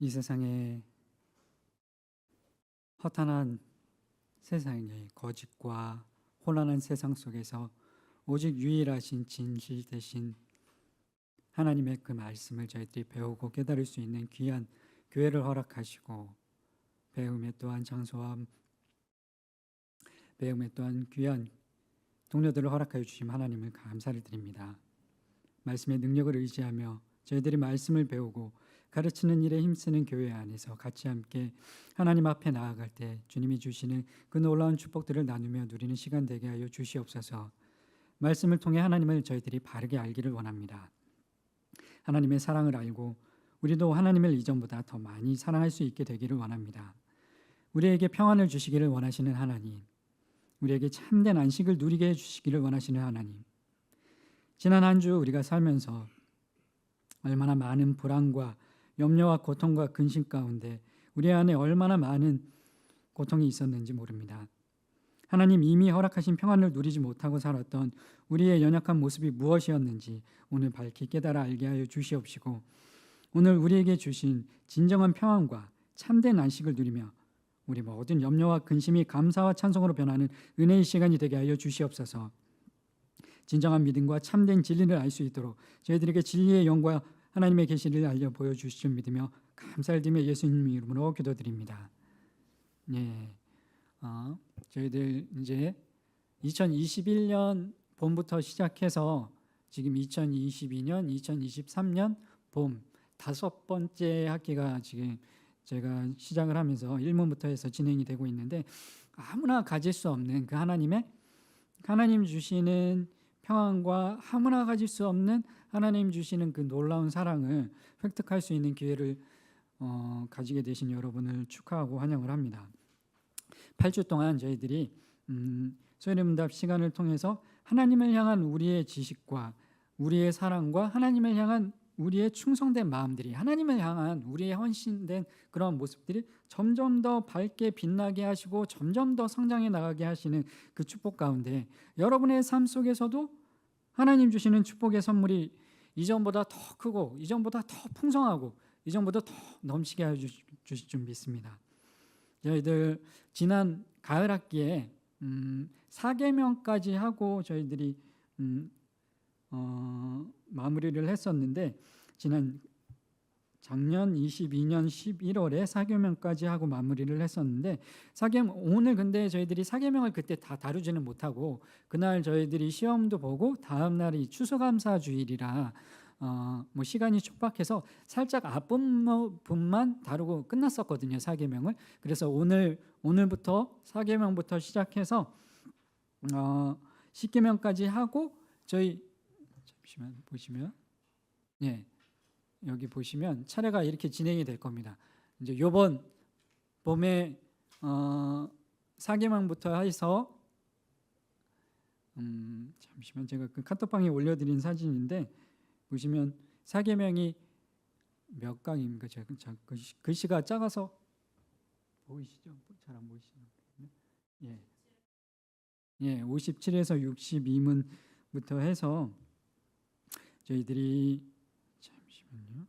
이 세상에 허탄한 세상에 거짓과 혼란한 세상 속에서 오직 유일하신 진실 대신 하나님의 그 말씀을 저희들이 배우고 깨달을 수 있는 귀한 교회를 허락하시고 배움에 또한 장소와 배움에 또한 귀한 동료들을 허락하여 주심 하나님을 감사를 드립니다. 말씀의 능력을 의지하며 저희들이 말씀을 배우고 가르치는 일에 힘쓰는 교회 안에서 같이 함께 하나님 앞에 나아갈 때 주님이 주시는 그 놀라운 축복들을 나누며 누리는 시간 되게 하여 주시옵소서. 말씀을 통해 하나님을 저희들이 바르게 알기를 원합니다. 하나님의 사랑을 알고 우리도 하나님을 이전보다 더 많이 사랑할 수 있게 되기를 원합니다. 우리에게 평안을 주시기를 원하시는 하나님, 우리에게 참된 안식을 누리게 해주시기를 원하시는 하나님, 지난 한 주 우리가 살면서 얼마나 많은 불안과 염려와 고통과 근심 가운데 우리 안에 얼마나 많은 고통이 있었는지 모릅니다. 하나님 이미 허락하신 평안을 누리지 못하고 살았던 우리의 연약한 모습이 무엇이었는지 오늘 밝히 깨달아 알게 하여 주시옵시고, 오늘 우리에게 주신 진정한 평안과 참된 안식을 누리며 우리 모든 염려와 근심이 감사와 찬송으로 변하는 은혜의 시간이 되게 하여 주시옵소서. 진정한 믿음과 참된 진리를 알 수 있도록 저희들에게 진리의 영과 하나님의 계시를 알려 보여주실 줄 믿으며 감사를 드리며 예수님 이름으로 기도드립니다. 저희들 이제 2021년 봄부터 시작해서 지금 2022년, 2023년 봄 5번째 학기가 지금 제가 시작을 하면서 1문부터 해서 진행이 되고 있는데, 아무나 가질 수 없는 그 하나님 주시는 평안과 아무나 가질 수 없는 하나님 주시는 그 놀라운 사랑을 획득할 수 있는 기회를 가지게 되신 여러분을 축하하고 환영을 합니다. 8주 동안 저희들이 소리문답 시간을 통해서 하나님을 향한 우리의 지식과 우리의 사랑과 하나님을 향한 우리의 충성된 마음들이, 하나님을 향한 우리의 헌신된 그런 모습들이 점점 더 밝게 빛나게 하시고 점점 더 성장해 나가게 하시는 그 축복 가운데 여러분의 삶 속에서도 하나님 주시는 축복의 선물이 이전보다 더 크고 이전보다 더 풍성하고 이전보다 더 넘치게 해 주실 줄 믿습니다. 저희들 지난 가을 학기에 4계명까지 하고 저희들이 마무리를 했었는데, 작년 22년 11월에 4계명까지 하고 마무리를 했었는데, 오늘 근데 저희들이 4계명을 그때 다 다루지는 못하고 그날 저희들이 시험도 보고 다음 날이 추수감사주일이라 시간이 촉박해서 살짝 앞부분만 다루고 끝났었거든요, 4계명을. 그래서 오늘부터 4계명부터 시작해서 10계명까지 하고 저희 잠시만 보시면 여기 보시면 차례가 이렇게 진행이 될 겁니다. 이제 이번 봄에 4계명부터 해서 잠시만 제가 그 카톡방에 올려드린 사진인데 보시면 4계명이 몇 강입니까? 제가 글씨가 작아서 보이시죠? 잘 안 보이시나요? 57에서 62문부터 해서 저희들이 잠시만요.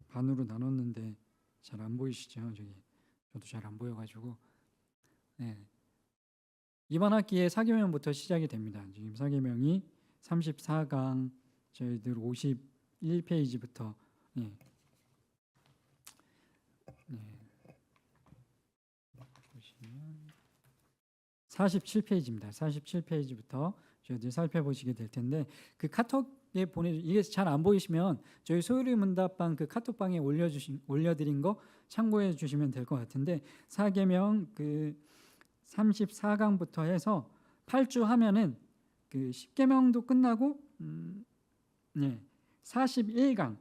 반으로 나눴는데 잘 안 보이시죠? 저도 잘 안 보여가지고 이번 학기에 4계명부터 시작이 됩니다. 지금 4계명이 34강 저희들 51페이지부터 47페이지입니다. 47페이지부터 저희들 살펴보시게 될 텐데, 그 카톡에 이게 잘 안 보이시면 저희 소유리 문답방 그 카톡방에 올려드린 거 참고해 주시면 될 것 같은데, 4계명 그 34강부터 해서 8주 하면은 그 10계명도 끝나고 41강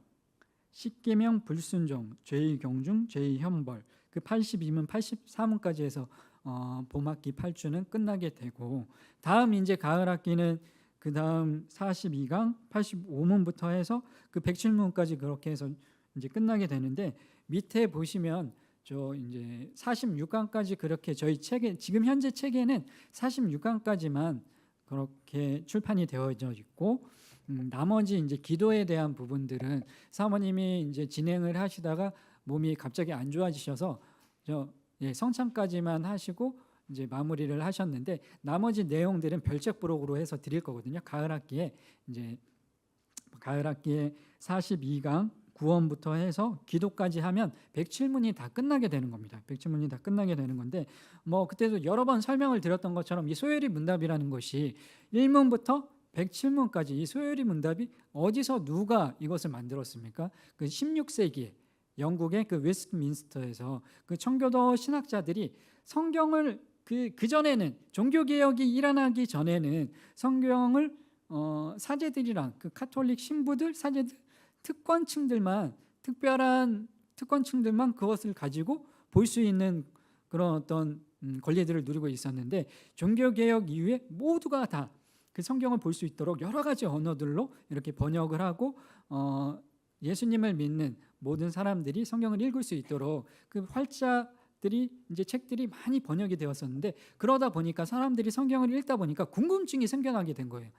10계명 불순종, 죄의 경중, 죄의 형벌, 그 82문, 84문까지 해서 봄학기 8주는 끝나게 되고, 다음 이제 가을 학기는 그 다음 42강 85문부터 해서 그 107문까지 그렇게 해서 이제 끝나게 되는데, 밑에 보시면 저 이제 46강까지 그렇게 저희 책에 지금 현재 책에는 46강까지만 그렇게 출판이 되어져 있고, 나머지 이제 기도에 대한 부분들은 사모님이 이제 진행을 하시다가 몸이 갑자기 안 좋아지셔서 성찬까지만 하시고 이제 마무리를 하셨는데, 나머지 내용들은 별책부록으로 해서 드릴 거거든요. 가을 학기에 42강 구원부터 해서 기도까지 하면 107문이 다 끝나게 되는 겁니다. 107문이 다 끝나게 되는 건데, 그때도 여러 번 설명을 드렸던 것처럼 이 소요리 문답이라는 것이 1문부터 107문까지 이 소요리 문답이 어디서 누가 이것을 만들었습니까? 그 16세기에 영국의 그 웨스트민스터에서 그 청교도 신학자들이 성경을 그 전에는, 종교개혁이 일어나기 전에는 성경을 사제들이랑 그 카톨릭 신부들, 사제들, 특별한 특권층들만 그것을 가지고 볼 수 있는 그런 어떤 권리들을 누리고 있었는데, 종교개혁 이후에 모두가 다 그 성경을 볼 수 있도록 여러 가지 언어들로 이렇게 번역을 하고 예수님을 믿는 모든 사람들이 성경을 읽을 수 있도록 그 책들이 많이 번역이 되었었는데, 그러다 보니까 사람들이 성경을 읽다 보니까 궁금증이 생겨나게 된 거예요.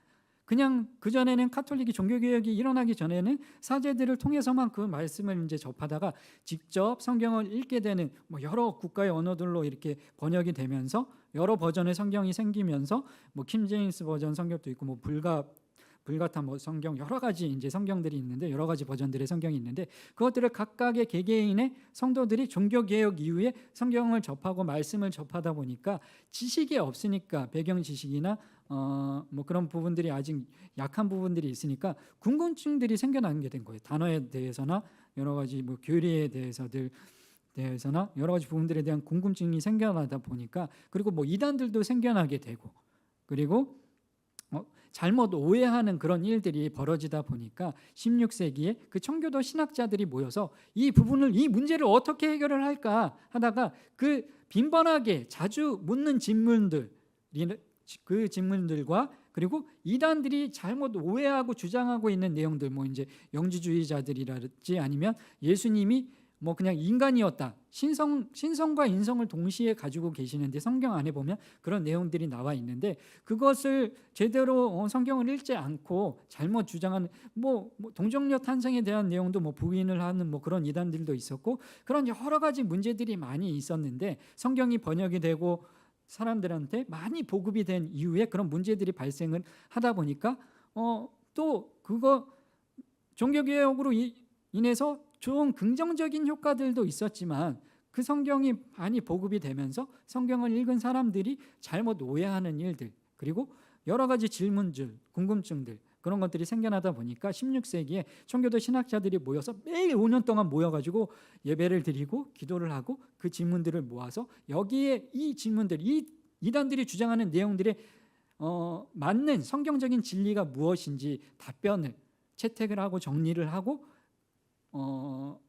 그냥 그전에는 카톨릭이 종교개혁이 일어나기 전에는 사제들을 통해서만 그 말씀을 이제 접하다가 직접 성경을 읽게 되는 여러 국가의 언어들로 이렇게 번역이 되면서 여러 버전의 성경이 생기면서 킹제임스 버전 성경도 있고 불가타 성경, 여러 가지 이제 성경들이 있는데, 여러 가지 버전들의 성경이 있는데, 그것들을 각각의 개개인의 성도들이 종교개혁 이후에 성경을 접하고 말씀을 접하다 보니까 지식이 없으니까, 배경 지식이나 그런 부분들이 아직 약한 부분들이 있으니까 궁금증들이 생겨나게 된 거예요. 단어에 대해서나 여러 가지 교리에 대해서나 여러 가지 부분들에 대한 궁금증이 생겨나다 보니까, 그리고 이단들도 생겨나게 되고, 그리고 잘못 오해하는 그런 일들이 벌어지다 보니까 16세기에 그 청교도 신학자들이 모여서 이 문제를 어떻게 해결을 할까 하다가 그 빈번하게 자주 묻는 질문들과 그리고 이단들이 잘못 오해하고 주장하고 있는 내용들, 이제 영지주의자들이랄지 아니면 예수님이 그냥 인간이었다, 신성과 인성을 동시에 가지고 계시는데 성경 안에 보면 그런 내용들이 나와 있는데, 그것을 제대로 성경을 읽지 않고 잘못 주장하는 동정녀 탄생에 대한 내용도 부인을 하는 그런 이단들도 있었고, 그런 여러 가지 문제들이 많이 있었는데, 성경이 번역이 되고 사람들한테 많이 보급이 된 이후에 그런 문제들이 발생을 하다 보니까 또 그거 종교개혁으로 인해서 좋은 긍정적인 효과들도 있었지만, 그 성경이 많이 보급이 되면서 성경을 읽은 사람들이 잘못 오해하는 일들, 그리고 여러 가지 질문들, 궁금증들, 그런 것들이 생겨나다 보니까 16세기에 청교도 신학자들이 모여서 매일 5년 동안 모여가지고 예배를 드리고 기도를 하고 그 질문들을 모아서 여기에 이 질문들, 이 이단들이 주장하는 내용들에 맞는 성경적인 진리가 무엇인지 답변을 채택을 하고 정리를 하고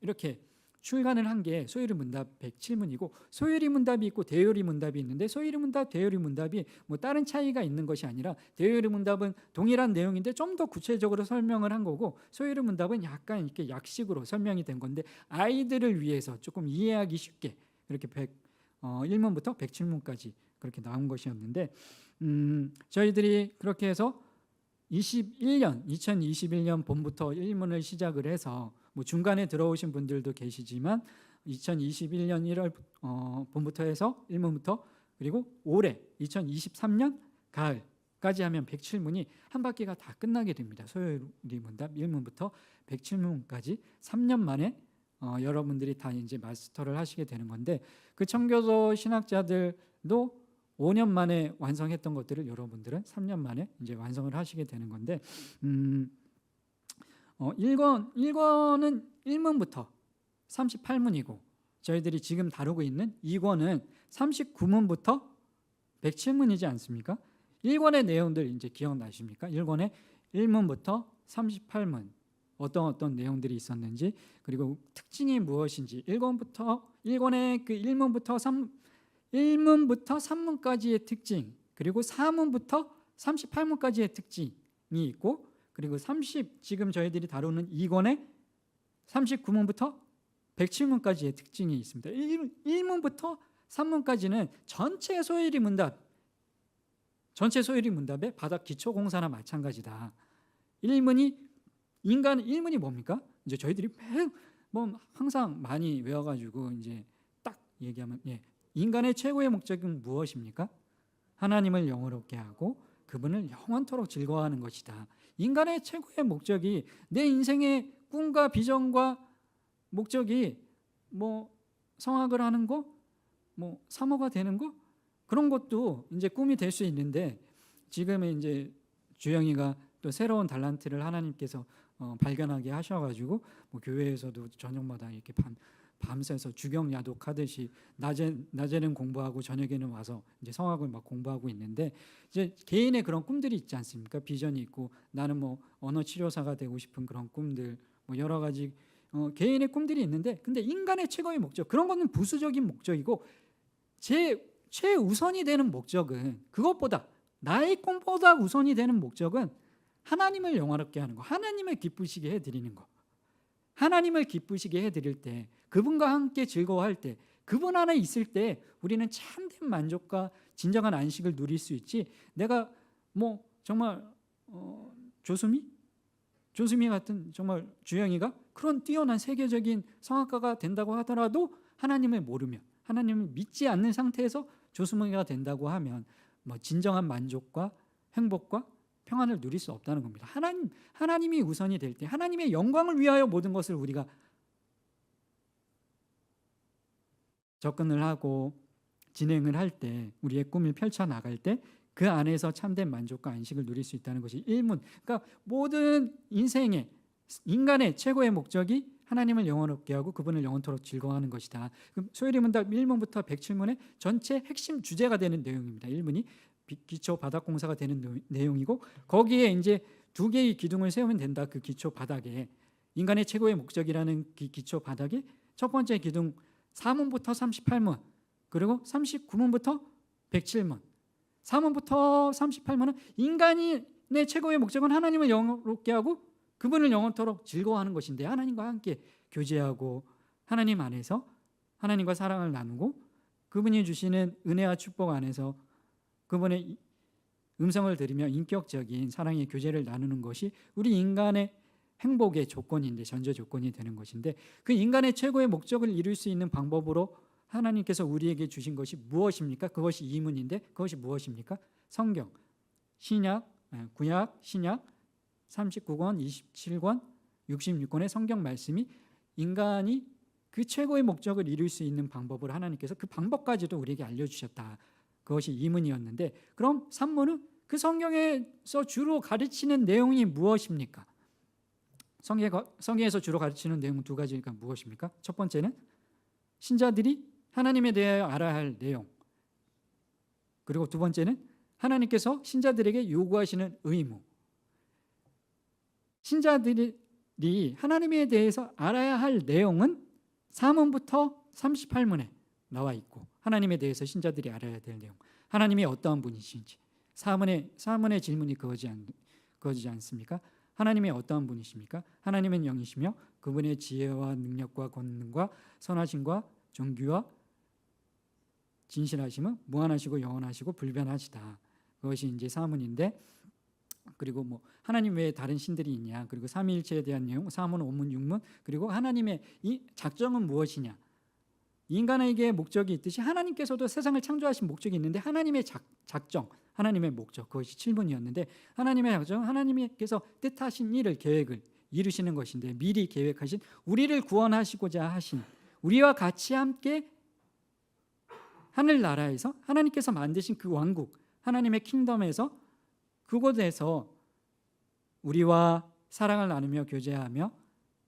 이렇게 출간을 한 게 소요리 문답 107문이고, 소요리 문답이 있고 대요리 문답이 있는데, 소요리 문답, 대요리 문답이 다른 차이가 있는 것이 아니라, 대요리 문답은 동일한 내용인데 좀 더 구체적으로 설명을 한 거고, 소요리 문답은 약간 이렇게 약식으로 설명이 된 건데, 아이들을 위해서 조금 이해하기 쉽게 이렇게 1문부터 107문까지 그렇게 나온 것이었는데, 저희들이 그렇게 해서 2021년 봄부터 1문을 시작을 해서 중간에 들어오신 분들도 계시지만 2021년 1월 봄부터 해서 1문부터, 그리고 올해 2023년 가을까지 하면 107문이 한 바퀴가 다 끝나게 됩니다. 소요리 문답 1문부터 107문까지 3년 만에 여러분들이 다 이제 마스터를 하시게 되는 건데, 그 청교도 신학자들도 5년 만에 완성했던 것들을 여러분들은 3년 만에 이제 완성을 하시게 되는 건데, 1권은 1문부터 38문이고, 저희들이 지금 다루고 있는 2권은 39문부터 107문이지 않습니까? 1권의 내용들 이제 기억나십니까? 1권의 1문부터 38문 어떤 내용들이 있었는지, 그리고 특징이 무엇인지, 1권의 그 1문부터 3문까지의 특징, 그리고 4문부터 38문까지의 특징이 있고, 그리고 지금 저희들이 다루는 2권의 39문부터 107문까지의 특징이 있습니다. 1문부터 3문까지는 전체 소요리 문답의 바닥 기초공사나 마찬가지다. 인간 일문이 뭡니까? 이제 저희들이 뭐 항상 많이 외워가지고 이제 딱 얘기하면 인간의 최고의 목적은 무엇입니까? 하나님을 영원롭게 하고 그분을 영원토록 즐거워하는 것이다. 인간의 최고의 목적이 내 인생의 꿈과 비전과 목적이 뭐 성악을 하는 거, 뭐 사모가 되는 거 그런 것도 이제 꿈이 될 수 있는데 지금은 이제 주영이가 또 새로운 달란트를 하나님께서 발견하게 하셔가지고 뭐 교회에서도 저녁마다 이렇게 밤새서 주경 야독하듯이 낮에는 공부하고 저녁에는 와서 이제 성악을 막 공부하고 있는데 이제 개인의 그런 꿈들이 있지 않습니까? 비전이 있고 나는 뭐 언어 치료사가 되고 싶은 그런 꿈들 뭐 여러 가지 개인의 꿈들이 있는데 근데 인간의 최고의 목적 그런 거는 부수적인 목적이고 최우선이 되는 목적은 그것보다 나의 꿈보다 우선이 되는 목적은 하나님을 영화롭게 하는 거, 하나님을 기쁘시게 해드리는 거. 하나님을 기쁘시게 해드릴 때, 그분과 함께 즐거워할 때, 그분 안에 있을 때 우리는 참된 만족과 진정한 안식을 누릴 수 있지. 내가 뭐 정말 조수미 같은 정말 주영이가 그런 뛰어난 세계적인 성악가가 된다고 하더라도 하나님을 모르면, 하나님을 믿지 않는 상태에서 조수미가 된다고 하면 뭐 진정한 만족과 행복과 평안을 누릴 수 없다는 겁니다. 하나님이 우선이 될 때 하나님의 영광을 위하여 모든 것을 우리가 접근을 하고 진행을 할 때 우리의 꿈을 펼쳐나갈 때 그 안에서 참된 만족과 안식을 누릴 수 있다는 것이 일문. 그러니까 모든 인생의 인간의 최고의 목적이 하나님을 영원롭게 하고 그분을 영원토록 즐거워하는 것이다. 그럼 소요리 문답 1문부터 107문의 전체 핵심 주제가 되는 내용입니다. 1문이 기초 바닥 공사가 되는 내용이고 거기에 이제 두 개의 기둥을 세우면 된다. 그 기초 바닥에 인간의 최고의 목적이라는 기초 바닥에 첫 번째 기둥 4문부터 38문 그리고 39문부터 107문 4문부터 38문은 인간의 최고의 목적은 하나님을 영원롭게 하고 그분을 영원토록 즐거워하는 것인데 하나님과 함께 교제하고 하나님 안에서 하나님과 사랑을 나누고 그분이 주시는 은혜와 축복 안에서 그분의 음성을 들으며 인격적인 사랑의 교제를 나누는 것이 우리 인간의 행복의 조건인데 전제 조건이 되는 것인데 그 인간의 최고의 목적을 이룰 수 있는 방법으로 하나님께서 우리에게 주신 것이 무엇입니까? 그것이 이문인데 그것이 무엇입니까? 성경, 신약, 구약, 신약 39권, 27권, 66권의 성경 말씀이 인간이 그 최고의 목적을 이룰 수 있는 방법을 하나님께서 그 방법까지도 우리에게 알려주셨다. 그것이 이문이었는데 그럼 3문은 그 성경에서 주로 가르치는 내용이 무엇입니까? 성경에서 주로 가르치는 내용은 두 가지니까 무엇입니까? 첫 번째는 신자들이 하나님에 대하여 알아야 할 내용 그리고 두 번째는 하나님께서 신자들에게 요구하시는 의무 신자들이 하나님에 대해서 알아야 할 내용은 4문부터 38문에 나와 있고 하나님에 대해서 신자들이 알아야 될 내용 하나님이 어떠한 분이신지 4문의 질문이 그거지 않습니까? 하나님이 어떠한 분이십니까? 하나님은 영이시며 그분의 지혜와 능력과 권능과 선하심과 존귀와 진실하심은 무한하시고 영원하시고 불변하시다. 그것이 이제 4문인데 그리고 뭐 하나님 외에 다른 신들이 있냐 그리고 삼위일체에 대한 내용 4문, 5문, 6문 그리고 하나님의 이 작정은 무엇이냐 인간에게 목적이 있듯이 하나님께서도 세상을 창조하신 목적이 있는데 하나님의 작정 하나님의 목적 그것이 7문이었는데 하나님의 작정 하나님께서 뜻하신 일을 계획을 이루시는 것인데 미리 계획하신 우리를 구원하시고자 하신 우리와 같이 함께 하늘나라에서 하나님께서 만드신 그 왕국 하나님의 킹덤에서 그곳에서 우리와 사랑을 나누며 교제하며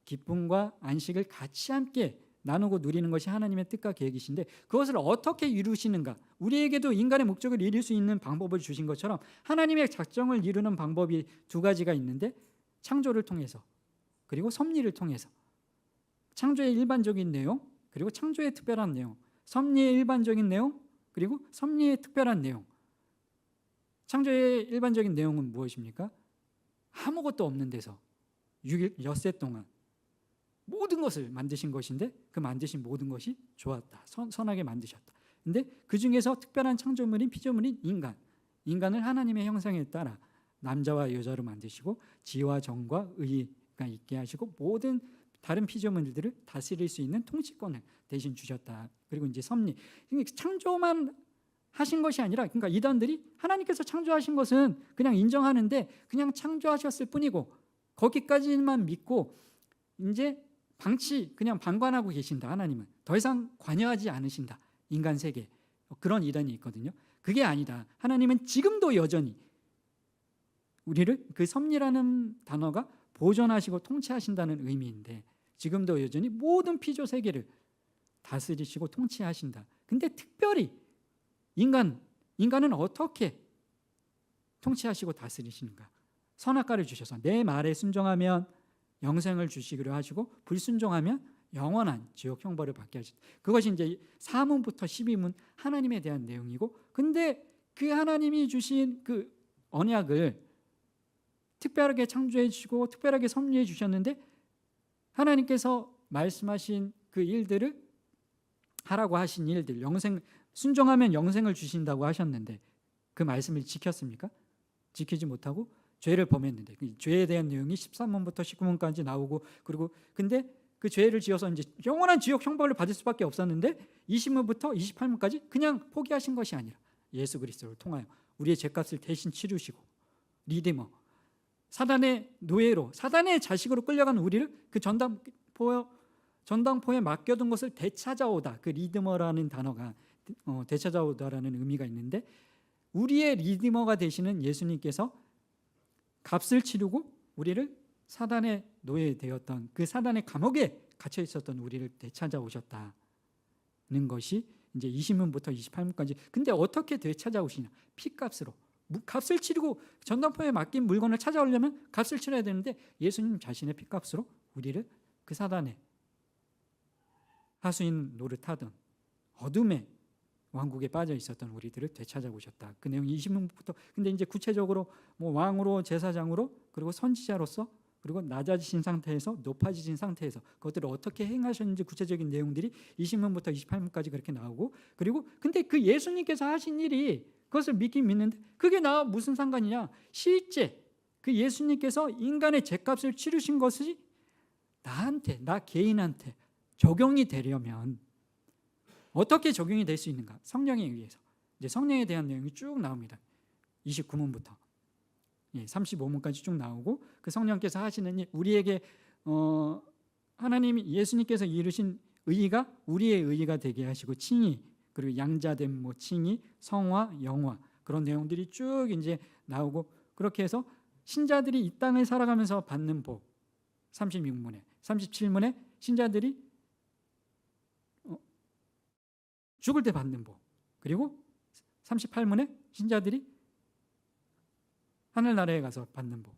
기쁨과 안식을 같이 함께 나누고 누리는 것이 하나님의 뜻과 계획이신데 그것을 어떻게 이루시는가 우리에게도 인간의 목적을 이룰 수 있는 방법을 주신 것처럼 하나님의 작정을 이루는 방법이 두 가지가 있는데 창조를 통해서 그리고 섭리를 통해서 창조의 일반적인 내용 그리고 창조의 특별한 내용 섭리의 일반적인 내용 그리고 섭리의 특별한 내용 창조의 일반적인 내용은 무엇입니까? 아무것도 없는 데서 6일 엿새 동안 모든 것을 만드신 것인데 그 만드신 모든 것이 좋았다. 선하게 만드셨다. 근데 그 중에서 특별한 창조물인 피조물인 인간을 하나님의 형상에 따라 남자와 여자로 만드시고 지와 정과 의가 있게 하시고 모든 다른 피조물들을 다스릴 수 있는 통치권을 대신 주셨다. 그리고 이제 섭리, 창조만 하신 것이 아니라, 그러니까 이단들이 하나님께서 창조하신 것은 그냥 인정하는데 그냥 창조하셨을 뿐이고 거기까지만 믿고 이제 그냥 방관하고 계신다. 하나님은 더 이상 관여하지 않으신다. 인간 세계, 그런 이단이 있거든요. 그게 아니다. 하나님은 지금도 여전히 우리를, 그 섭리라는 단어가 보존하시고 통치하신다는 의미인데, 지금도 여전히 모든 피조 세계를 다스리시고 통치하신다. 근데 특별히 인간은 어떻게 통치하시고 다스리시는가? 선악과를 주셔서 내 말에 순종하면 영생을 주시기로 하시고 불순종하면 영원한 지옥 형벌을 받게 하신다. 그것이 이제 4문부터 12문 하나님에 대한 내용이고, 근데 그 하나님이 주신 그 언약을 특별하게 창조해 주시고 특별하게 섭리해 주셨는데, 하나님께서 말씀하신 그 일들을 하라고 하신 일들, 순종하면 영생을 주신다고 하셨는데 그 말씀을 지켰습니까? 지키지 못하고 죄를 범했는데, 그 죄에 대한 내용이 13문부터 19문까지 나오고, 그리고 근데 그 죄를 지어서 이제 영원한 지옥 형벌을 받을 수밖에 없었는데 20문부터 28문까지 그냥 포기하신 것이 아니라 예수 그리스도를 통하여 우리의 죄값을 대신 치르시고 리디머, 사단의 노예로, 사단의 자식으로 끌려간 우리를 그 전당포에 맡겨둔 것을 되찾아오다, 그 리디머라는 단어가 되찾아오다라는 의미가 있는데, 우리의 리디머가 되시는 예수님께서 값을 치르고 우리를 사단의 노예되었던, 그 사단의 감옥에 갇혀 있었던 우리를 되찾아오셨다는 것이 이제 20문부터 28문까지. 근데 어떻게 되찾아오시냐? 피값으로. 값을 치르고 전당포에 맡긴 물건을 찾아오려면 값을 치러야 되는데, 예수님 자신의 피값으로 우리를 그 사단의 하수인 노릇하던 어둠의 왕국에 빠져 있었던 우리들을 되찾아오셨다. 그 내용이 20문부터. 근데 이제 구체적으로 뭐 왕으로, 제사장으로, 그리고 선지자로서, 그리고 낮아지신 상태에서 높아지신 상태에서 그것들을 어떻게 행하셨는지 구체적인 내용들이 20문부터 28문까지 그렇게 나오고, 그리고 근데 그 예수님께서 하신 일이, 그것을 믿긴 믿는데 그게 나와 무슨 상관이냐? 실제 그 예수님께서 인간의 죄값을 치르신 것이 나한테, 나 개인한테 적용이 되려면 어떻게 적용이 될 수 있는가? 성령에 의해서. 이제 성령에 대한 내용이 쭉 나옵니다. 29문부터 35문까지 쭉 나오고, 그 성령께서 하시는 일, 우리에게 하나님이, 예수님께서 이루신 의의가 우리의 의의가 되게 하시고, 칭의, 그리고 양자된 칭의, 성화, 영화, 그런 내용들이 쭉 이제 나오고, 그렇게 해서 신자들이 이 땅을 살아가면서 받는 복, 36문에, 37문에 신자들이 죽을 때 받는 복, 그리고 38문에 신자들이 하늘나라에 가서 받는 복.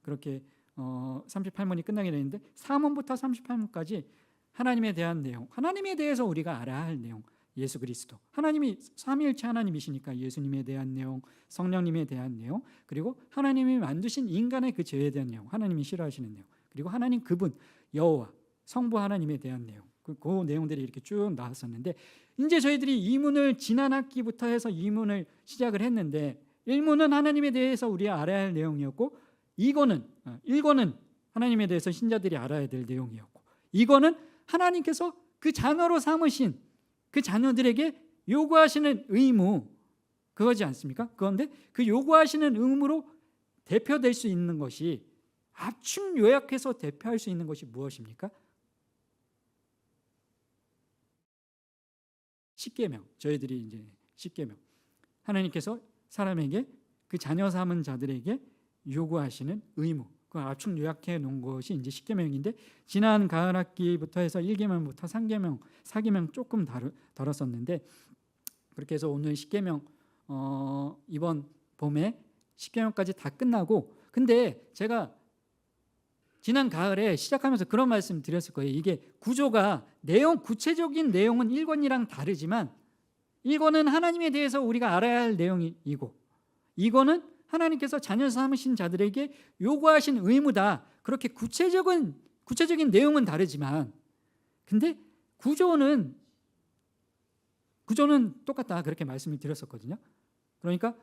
그렇게 38문이 끝나게 되는데, 4문부터 38문까지 하나님에 대한 내용, 하나님에 대해서 우리가 알아야 할 내용, 예수 그리스도, 하나님이 삼위일체 하나님이시니까 예수님에 대한 내용, 성령님에 대한 내용, 그리고 하나님이 만드신 인간의 그 죄에 대한 내용, 하나님이 싫어하시는 내용, 그리고 하나님 그분 여호와 성부 하나님에 대한 내용, 그 내용들이 이렇게 쭉 나왔었는데, 이제 저희들이 2문을 지난 학기부터 해서 2문을 시작을 했는데, 1문은 하나님에 대해서 우리가 알아야 할 내용이었고, 1권은 하나님에 대해서 신자들이 알아야 될 내용이었고, 2권은 하나님께서 그 자녀로 삼으신 그 자녀들에게 요구하시는 의무, 그거지 않습니까? 그런데 그 요구하시는 의무로 대표될 수 있는 것이, 압축 요약해서 대표할 수 있는 것이 무엇입니까? 십계명. 저희들이 이제 십계명, 하나님께서 사람에게, 그 자녀 삼은 자들에게 요구하시는 의무, 그 압축 요약해 놓은 것이 이제 십계명인데, 지난 가을 학기부터 해서 1계명부터 3계명, 4계명 조금 다뤘었는데, 그렇게 해서 오늘 십계명, 이번 봄에 십계명까지 다 끝나고, 근데 제가 지난 가을에 시작하면서 그런 말씀 드렸을 거예요. 이게 구조가, 구체적인 내용은 1권이랑 다르지만 1권은 하나님에 대해서 우리가 알아야 할 내용이고, 2권은 하나님께서 자녀 삼으신 자들에게 요구하신 의무다. 그렇게 구체적인 내용은 다르지만, 근데 구조는 똑같다. 그렇게 말씀을 드렸었거든요. 그러니까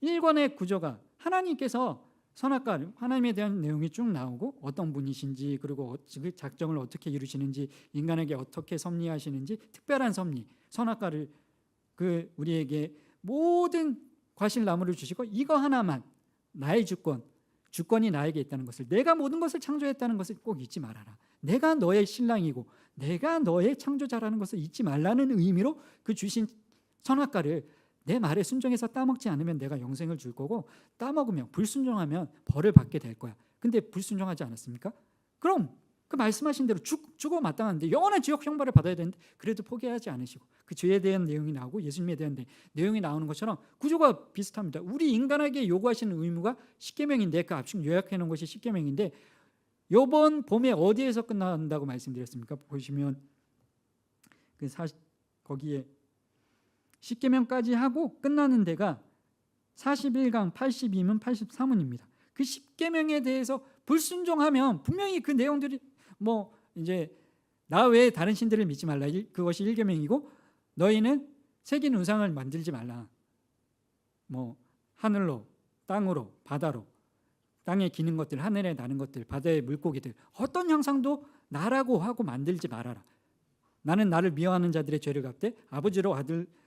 1권의 구조가 하나님께서 선악과 하나님에 대한 내용이 쭉 나오고 어떤 분이신지 그리고 그 작정을 어떻게 이루시는지 인간에게 어떻게 섭리하시는지 특별한 섭리 선악과를 우리에게 모든 과실나무를 주시고 이거 하나만 나의 주권이 나에게 있다는 것을 내가 모든 것을 창조했다는 것을 꼭 잊지 말아라. 내가 너의 신랑이고 내가 너의 창조자라는 것을 잊지 말라는 의미로 그 주신 선악과를 내 말에 순종해서 따먹지 않으면 내가 영생을 줄 거고 따먹으면 불순종하면 벌을 받게 될 거야. 근데 불순종하지 않았습니까? 그럼 그 말씀하신 대로 죽어 마땅한데 영원한 지옥 형벌을 받아야 되는데 그래도 포기하지 않으시고 그 죄에 대한 내용이 나오고 예수님에 대한 내용이 나오는 것처럼 구조가 비슷합니다. 우리 인간에게 요구하시는 의무가 십계명인데 그 앞쪽 요약해 놓은 것이 십계명인데 이번 봄에 어디에서 끝난다고 말씀드렸습니까? 보시면 거기에 십계명까지 하고 끝나는 데가 41강 82문 83문입니다. 그 십계명에 대해서 불순종하면 분명히 그 내용들이 이제 나 외에 다른 신들을 믿지 말라. 그것이 1계명이고 너희는 새긴 우상을 만들지 말라. 하늘로 땅으로 바다로 땅에 기는 것들 하늘에 나는 것들 바다의 물고기들 어떤 형상도 나라고 하고 만들지 말아라. 나는 나를 미워하는 자들의 죄를 갚되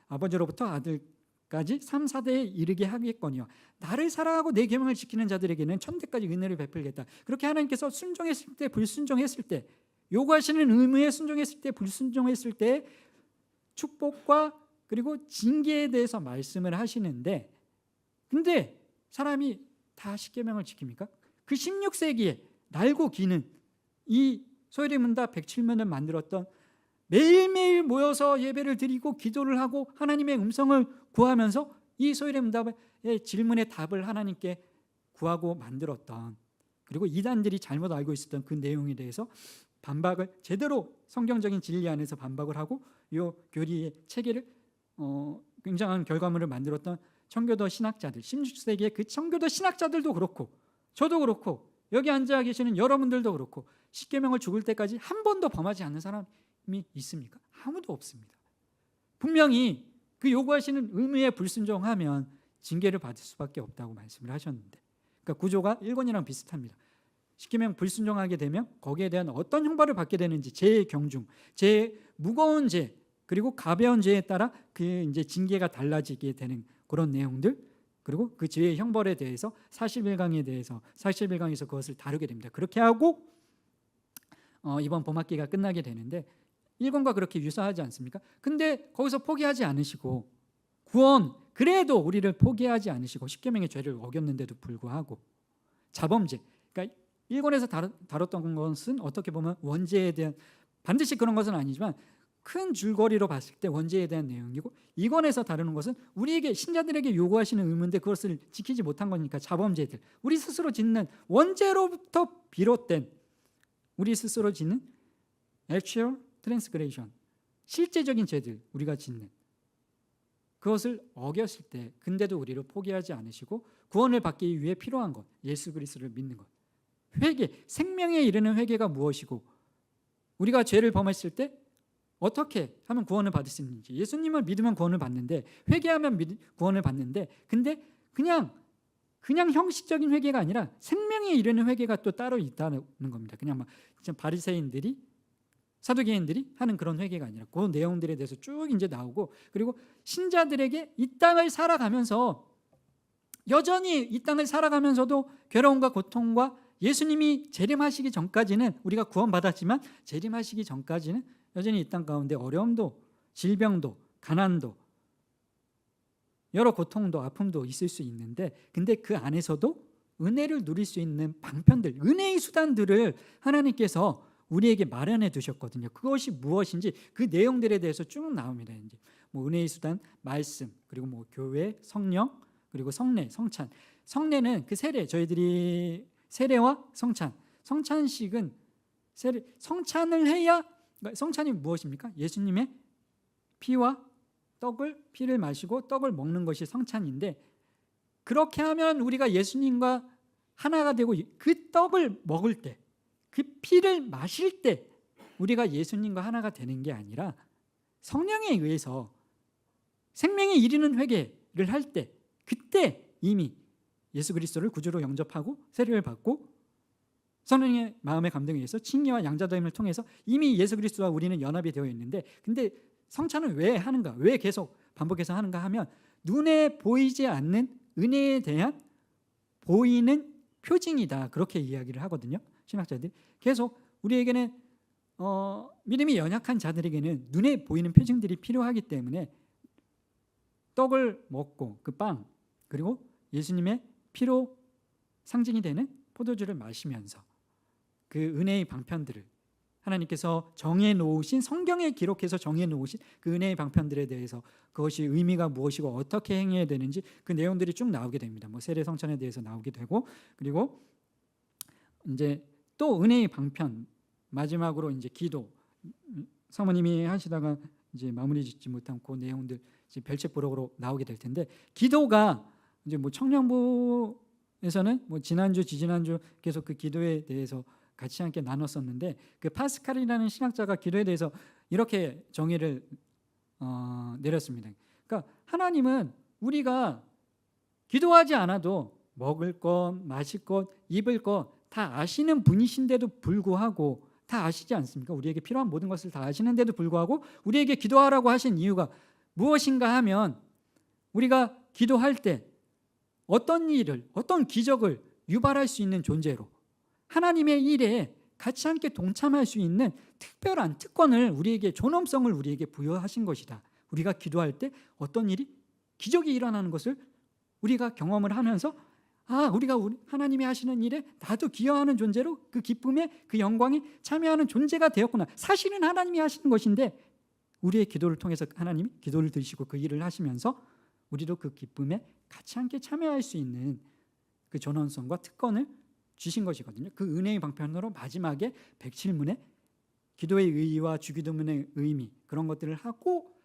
아버지로부터 아들까지 3, 4대에 이르게 하겠거니와 나를 사랑하고 내 계명을 지키는 자들에게는 천대까지 은혜를 베풀겠다. 그렇게 하나님께서 순종했을 때 불순종했을 때 요구하시는 의무에 순종했을 때 불순종했을 때 축복과 그리고 징계에 대해서 말씀을 하시는데 근데 사람이 다 십계명을 지킵니까? 그 16세기에 날고 기는 이 소요리 문답 107면을 만들었던 매일매일 모여서 예배를 드리고 기도를 하고 하나님의 음성을 구하면서 이 소요리 문답의 질문의 답을 하나님께 구하고 만들었던 그리고 이단들이 잘못 알고 있었던 그 내용에 대해서 반박을 제대로 성경적인 진리 안에서 반박을 하고 이 교리의 체계를 굉장한 결과물을 만들었던 청교도 신학자들 16세기의 그 청교도 신학자들도 그렇고 저도 그렇고 여기 앉아 계시는 여러분들도 그렇고 십계명을 죽을 때까지 한 번도 범하지 않는 사람이 있습니까? 아무도 없습니다. 분명히 그 요구하시는 의무에 불순종하면 징계를 받을 수밖에 없다고 말씀을 하셨는데 그러니까 구조가 1권이랑 비슷합니다. 십계명 불순종하게 되면 거기에 대한 어떤 형벌을 받게 되는지 죄의 경중, 죄의 무거운 죄 그리고 가벼운 죄에 따라 그 이제 징계가 달라지게 되는 그런 내용들 그리고 그 죄의 형벌에 대해서 41강에서 그것을 다루게 됩니다. 그렇게 하고 이번 봄학기가 끝나게 되는데 1권과 그렇게 유사하지 않습니까? 근데 거기서 포기하지 않으시고 구원 그래도 우리를 포기하지 않으시고 십계명의 죄를 어겼는데도 불구하고 자범죄 그러니까 1권에서 다뤘던 것은 어떻게 보면 원죄에 대한 반드시 그런 것은 아니지만 큰 줄거리로 봤을 때 원죄에 대한 내용이고 2권에서 다루는 것은 우리에게 신자들에게 요구하시는 의무인데 그것을 지키지 못한 거니까 자범죄들 우리 스스로 짓는 원죄로부터 비롯된 우리 스스로 짓는 actual transgression 실제적인 죄들 우리가 짓는 그것을 어겼을 때 근데도 우리를 포기하지 않으시고 구원을 받기 위해 필요한 것 예수 그리스도를 믿는 것 회개 생명에 이르는 회개가 무엇이고 우리가 죄를 범했을 때 어떻게 하면 구원을 받을 수 있는지 예수님을 믿으면 구원을 받는데 회개하면 구원을 받는데 근데 그냥 형식적인 회개가 아니라 생명에 이르는 회개가 또 따로 있다는 겁니다. 그냥 막 바리새인들이 사두개인들이 하는 그런 회개가 아니라 그 내용들에 대해서 쭉 이제 나오고 그리고 신자들에게 이 땅을 살아가면서 여전히 이 땅을 살아가면서도 괴로움과 고통과 예수님이 재림하시기 전까지는 우리가 구원받았지만 재림하시기 전까지는 여전히 이 땅 가운데 어려움도 질병도 가난도 여러 고통도 아픔도 있을 수 있는데 근데 그 안에서도 은혜를 누릴 수 있는 방편들 은혜의 수단들을 하나님께서 우리에게 마련해 두셨거든요. 그것이 무엇인지 그 내용들에 대해서 쭉 나옵니다. 이제 은혜의 수단 말씀 그리고 교회 성령 그리고 성례 성찬 성례는 그 세례 저희들이 세례와 성찬식은 성찬을 해야 성찬이 무엇입니까? 예수님의 피와 피를 마시고 떡을 먹는 것이 성찬인데 그렇게 하면 우리가 예수님과 하나가 되고 그 떡을 먹을 때 그 피를 마실 때 우리가 예수님과 하나가 되는 게 아니라 성령에 의해서 생명에 이르는 회개를 할 때 그때 이미 예수 그리스도를 구주로 영접하고 세례를 받고 성령의 마음의 감동에 의해서 칭의와 양자됨을 통해서 이미 예수 그리스도와 우리는 연합이 되어 있는데, 근데 성찬을 왜 하는가? 왜 계속 반복해서 하는가 하면 눈에 보이지 않는 은혜에 대한 보이는 표징이다, 그렇게 이야기를 하거든요. 신학자들이 계속 우리에게는 믿음이 연약한 자들에게는 눈에 보이는 표징들이 필요하기 때문에 떡을 먹고 그 빵, 그리고 예수님의 피로 상징이 되는 포도주를 마시면서 그 은혜의 방편들을 하나님께서 정해놓으신, 성경에 기록해서 정해놓으신 그 은혜의 방편들에 대해서 그것이 의미가 무엇이고 어떻게 행해야 되는지 그 내용들이 쭉 나오게 됩니다. 뭐 세례 성찬에 대해서 나오게 되고, 그리고 이제 또 은혜의 방편 마지막으로 이제 기도, 사모님이 하시다가 이제 마무리 짓지 못한 그 내용들 이제 별책 부록으로 나오게 될 텐데, 기도가 이제 뭐 청년부에서는 뭐 지난주 지지난주 계속 그 기도에 대해서 같이 함께 나눴었는데, 그 파스칼이라는 신학자가 기도에 대해서 이렇게 정의를 내렸습니다. 그러니까 하나님은 우리가 기도하지 않아도 먹을 것, 마실 것, 입을 것 다 아시는 분이신데도 불구하고, 다 아시지 않습니까? 우리에게 필요한 모든 것을 다 아시는데도 불구하고 우리에게 기도하라고 하신 이유가 무엇인가 하면, 우리가 기도할 때 어떤 일을, 어떤 기적을 유발할 수 있는 존재로 하나님의 일에 같이 함께 동참할 수 있는 특별한 특권을 우리에게, 존엄성을 우리에게 부여하신 것이다. 우리가 기도할 때 어떤 일이, 기적이 일어나는 것을 우리가 경험을 하면서 우리가 하나님이 하시는 일에 나도 기여하는 존재로 그 기쁨에, 그 영광에 참여하는 존재가 되었구나. 사실은 하나님이 하시는 것인데 우리의 기도를 통해서 하나님이 기도를 들으시고 그 일을 하시면서 우리도 그 기쁨에 같이 함께 참여할 수 있는 그 존엄성과 특권을 주신 것이거든요. 그 은혜의 방편으로 마지막에 107문에 기도의 의의와 주기도문의 의미, 그런 것들을 하고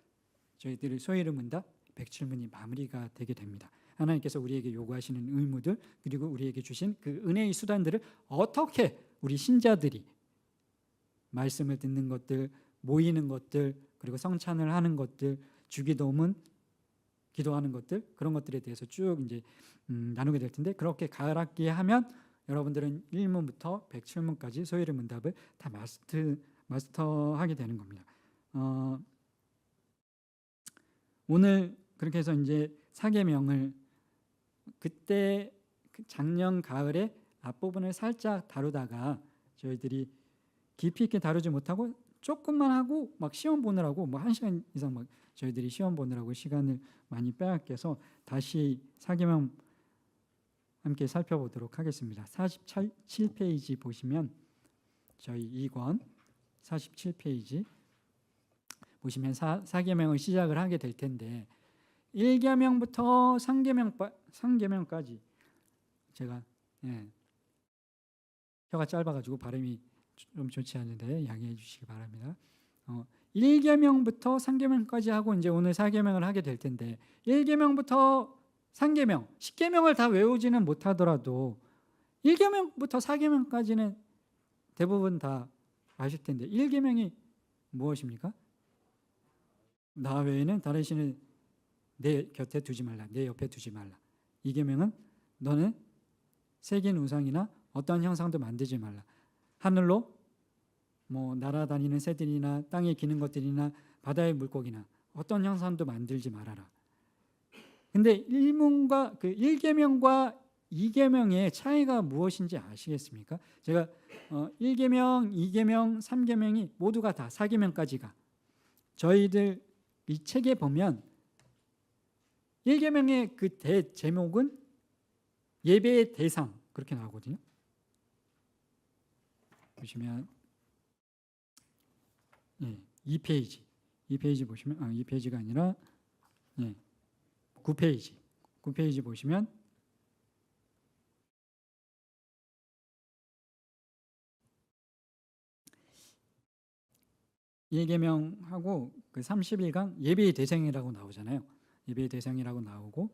저희들을 소위를 문다 107문이 마무리가 되게 됩니다. 하나님께서 우리에게 요구하시는 의무들, 그리고 우리에게 주신 그 은혜의 수단들을 어떻게 우리 신자들이 말씀을 듣는 것들, 모이는 것들, 그리고 성찬을 하는 것들, 주기도문, 기도하는 것들, 그런 것들에 대해서 쭉 이제 나누게 될 텐데, 그렇게 가을 학기에 하면 여러분들은 1문부터 107문까지 소위를 문답을 다 마스터하게 되는 겁니다. 오늘 그렇게 해서 이제 사계명을 그때 작년 가을에 앞부분을 살짝 다루다가 저희들이 깊이 있게 다루지 못하고 조금만 하고 막 시험 보느라고 뭐 1시간 이상 막 저희들이 시험 보느라고 시간을 많이 빼앗겨서 다시 사계명 함께 살펴보도록 하겠습니다. 47페이지 보시면, 저희 2권 47페이지 보시면 사계명을 시작을 하게 될 텐데, 1계명부터 3계명까지 제가 혀가 짧아가지고 발음이 좀 좋지 않은데 양해해 주시기 바랍니다. 1계명부터 3계명까지 하고 이제 오늘 4계명을 하게 될 텐데, 1계명부터 3계명, 10계명을 다 외우지는 못하더라도 1계명부터 4계명까지는 대부분 다 아실 텐데, 1계명이 무엇입니까? 나 외에는 다른 신을 내 곁에 두지 말라, 내 옆에 두지 말라. 2계명은 너는 새긴 우상이나 어떠한 형상도 만들지 말라. 하늘로 뭐 날아다니는 새들이나 땅에 기는 것들이나 바다의 물고기나 어떤 형상도 만들지 말아라. 근데 1계명과 2계명의 차이가 무엇인지 아시겠습니까? 제가 1계명, 2계명, 3계명이 모두가 다 4계명까지가, 저희들 이 책에 보면 1계명의 그 제목은 예배의 대상, 그렇게 나오거든요. 보시면 2페이지 보시면 2페이지가 아니라 9페이지 보시면 예계명하고 그 31강 예배의 대상이라고 나오잖아요. 예배의 대상이라고 나오고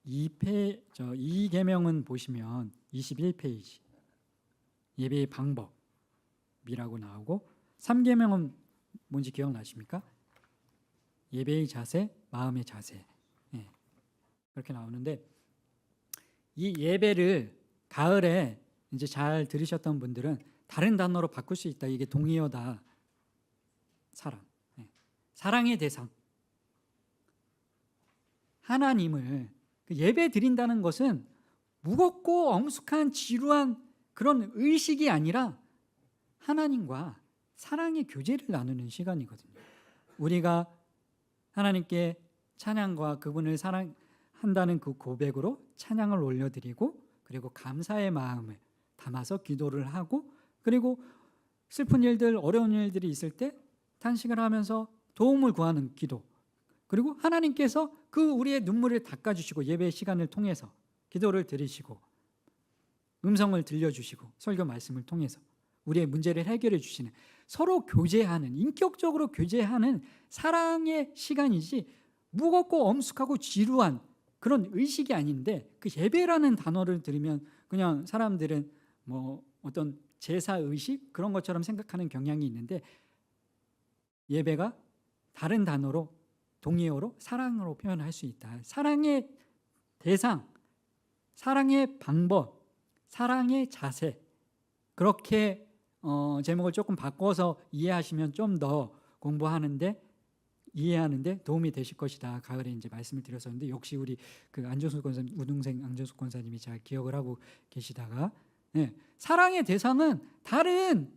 2계명은 보시면 21페이지 예배의 방법이라고 나오고, 3계명은 뭔지 기억나십니까? 예배의 자세, 마음의 자세, 그렇게 나오는데, 이 예배를 가을에 이제 잘 들으셨던 분들은 다른 단어로 바꿀 수 있다. 이게 동의어다. 사랑. 사랑의 대상. 하나님을 예배 드린다는 것은 무겁고 엄숙한 지루한 그런 의식이 아니라 하나님과 사랑의 교제를 나누는 시간이거든요. 우리가 하나님께 찬양과 그분을 사랑한다는 그 고백으로 찬양을 올려드리고, 그리고 감사의 마음을 담아서 기도를 하고, 그리고 슬픈 일들, 어려운 일들이 있을 때 탄식을 하면서 도움을 구하는 기도, 그리고 하나님께서 그 우리의 눈물을 닦아주시고 예배 시간을 통해서 기도를 들으시고 음성을 들려주시고 설교 말씀을 통해서 우리의 문제를 해결해 주시는, 서로 교제하는, 인격적으로 교제하는 사랑의 시간이지 무겁고 엄숙하고 지루한 그런 의식이 아닌데, 그 예배라는 단어를 들으면 그냥 사람들은 뭐 어떤 제사 의식 그런 것처럼 생각하는 경향이 있는데, 예배가 다른 단어로 동의어로 사랑으로 표현할 수 있다. 사랑의 대상, 사랑의 방법, 사랑의 자세, 그렇게 제목을 조금 바꿔서 이해하시면 좀 더 공부하는데 이해하는데 도움이 되실 것이다. 가을에 이제 말씀을 드렸었는데, 역시 우리 그 안정숙 권사님, 우등생 안정숙 권사님이 잘 기억을 하고 계시다가, 사랑의 대상은 다른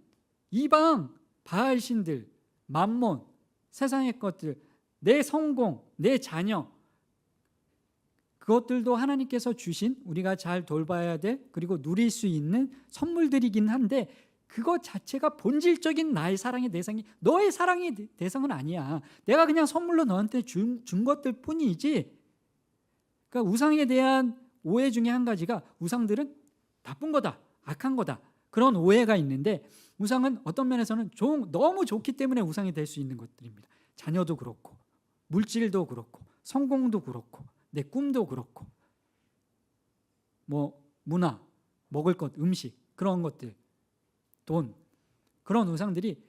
이방 바알 신들, 만몬, 세상의 것들, 내 성공, 내 자녀, 그것들도 하나님께서 주신 우리가 잘 돌봐야 돼, 그리고 누릴 수 있는 선물들이긴 한데, 그것 자체가 본질적인 나의 사랑의 대상이 너의 사랑의 대상은 아니야. 내가 그냥 선물로 너한테 준 것들 뿐이지. 그러니까 우상에 대한 오해 중에 한 가지가, 우상들은 나쁜 거다, 악한 거다, 그런 오해가 있는데, 우상은 어떤 면에서는 너무 좋기 때문에 우상이 될 수 있는 것들입니다. 자녀도 그렇고, 물질도 그렇고, 성공도 그렇고, 내 꿈도 그렇고, 뭐 문화, 먹을 것, 음식, 그런 것들, 돈, 그런 우상들이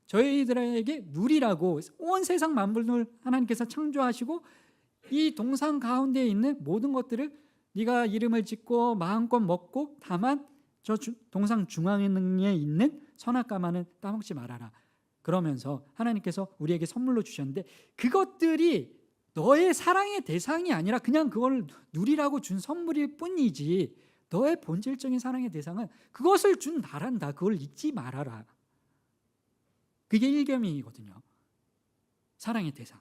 저희들에게 누리라고 온 세상 만물을 하나님께서 창조하시고, 이 동상 가운데 있는 모든 것들을 네가 이름을 짓고 마음껏 먹고, 다만 저 동상 중앙에 있는 선악과만은 따먹지 말아라, 그러면서 하나님께서 우리에게 선물로 주셨는데, 그것들이 너의 사랑의 대상이 아니라 그냥 그걸 누리라고 준 선물일 뿐이지, 너의 본질적인 사랑의 대상은 그것을 준 나란다. 그걸 잊지 말아라. 그게 일계명이거든요. 사랑의 대상.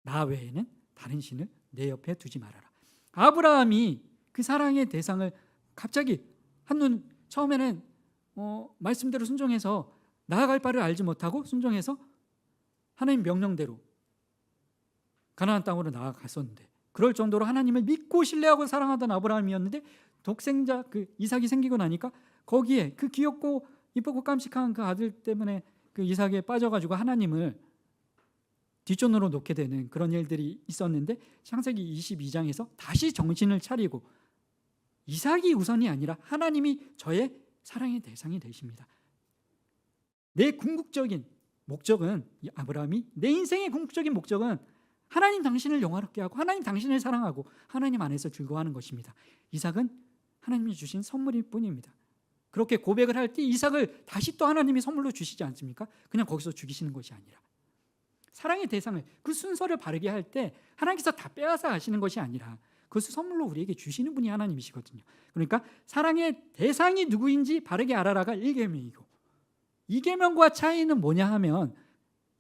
나 외에는 다른 신을 내 옆에 두지 말아라. 아브라함이 그 사랑의 대상을 갑자기 한눈, 처음에는 말씀대로 순종해서 나아갈 바를 알지 못하고 순종해서 하나님 명령대로 가나안 땅으로 나아갔었는데, 그럴 정도로 하나님을 믿고 신뢰하고 사랑하던 아브라함이었는데, 독생자 그 이삭이 생기고 나니까 거기에 그 귀엽고 이쁘고 깜찍한 그 아들 때문에 그 이삭에 빠져가지고 하나님을 뒷전으로 놓게 되는 그런 일들이 있었는데, 창세기 22장에서 다시 정신을 차리고 이삭이 우선이 아니라 하나님이 저의 사랑의 대상이 되십니다. 내 궁극적인 목적은, 아브라함이 내 인생의 궁극적인 목적은 하나님 당신을 영화롭게 하고 하나님 당신을 사랑하고 하나님 안에서 즐거워하는 것입니다. 이삭은 하나님이 주신 선물일 뿐입니다. 그렇게 고백을 할 때 이삭을 다시 또 하나님이 선물로 주시지 않습니까? 그냥 거기서 죽이시는 것이 아니라, 사랑의 대상을, 그 순서를 바르게 할 때 하나님께서 다 빼앗아 가시는 것이 아니라 그것을 선물로 우리에게 주시는 분이 하나님이시거든요. 그러니까 사랑의 대상이 누구인지 바르게 알아라가 1계명이고, 2계명과 차이는 뭐냐 하면,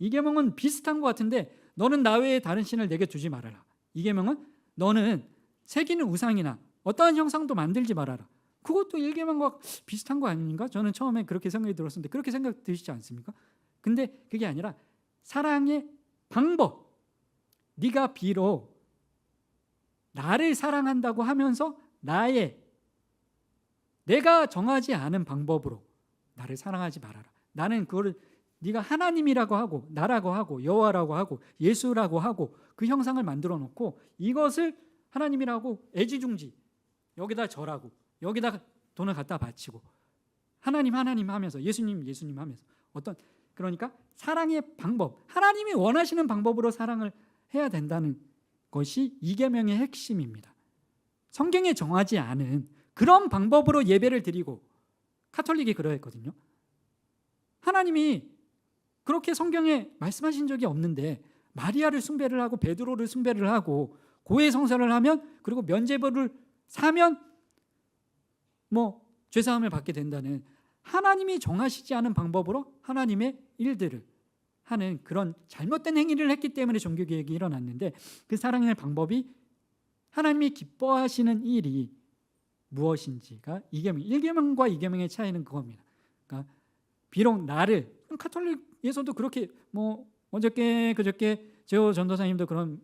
2계명은 비슷한 것 같은데, 너는 나 외에 다른 신을 내게 두지 말아라. 2계명은 너는 새기는 우상이나 어떠한 형상도 만들지 말아라. 그것도 1계명과 비슷한 거 아닌가? 저는 처음에 그렇게 생각이 들었는데, 그렇게 생각 드시지 않습니까? 근데 그게 아니라 사랑의 방법, 네가 비록 나를 사랑한다고 하면서 내가 정하지 않은 방법으로 나를 사랑하지 말아라. 나는 그거를 네가 하나님이라고 하고 나라고 하고 여호와라고 하고 예수라고 하고 그 형상을 만들어 놓고, 이것을 하나님이라고 애지중지 여기다 절하고 여기다 돈을 갖다 바치고 하나님 하면서 예수님 하면서, 그러니까 사랑의 방법, 하나님이 원하시는 방법으로 사랑을 해야 된다는 것이 2계명의 핵심입니다. 성경에 정하지 않은 그런 방법으로 예배를 드리고, 카톨릭이 그러했거든요. 하나님이 그렇게 성경에 말씀하신 적이 없는데 마리아를 숭배를 하고 베드로를 숭배를 하고 고해 성사를 하면, 그리고 면죄부를 사면 뭐 죄사함을 받게 된다는, 하나님이 정하시지 않은 방법으로 하나님의 일들을 하는 그런 잘못된 행위를 했기 때문에 종교개혁이 일어났는데, 그 사랑의 방법이 하나님이 기뻐하시는 일이 무엇인지가 1계명과 2계명의 차이는 그겁니다. 그러니까 비록 나를, 카톨릭에서도 그렇게 뭐 어저께 그저께 제호 전도사님도 그런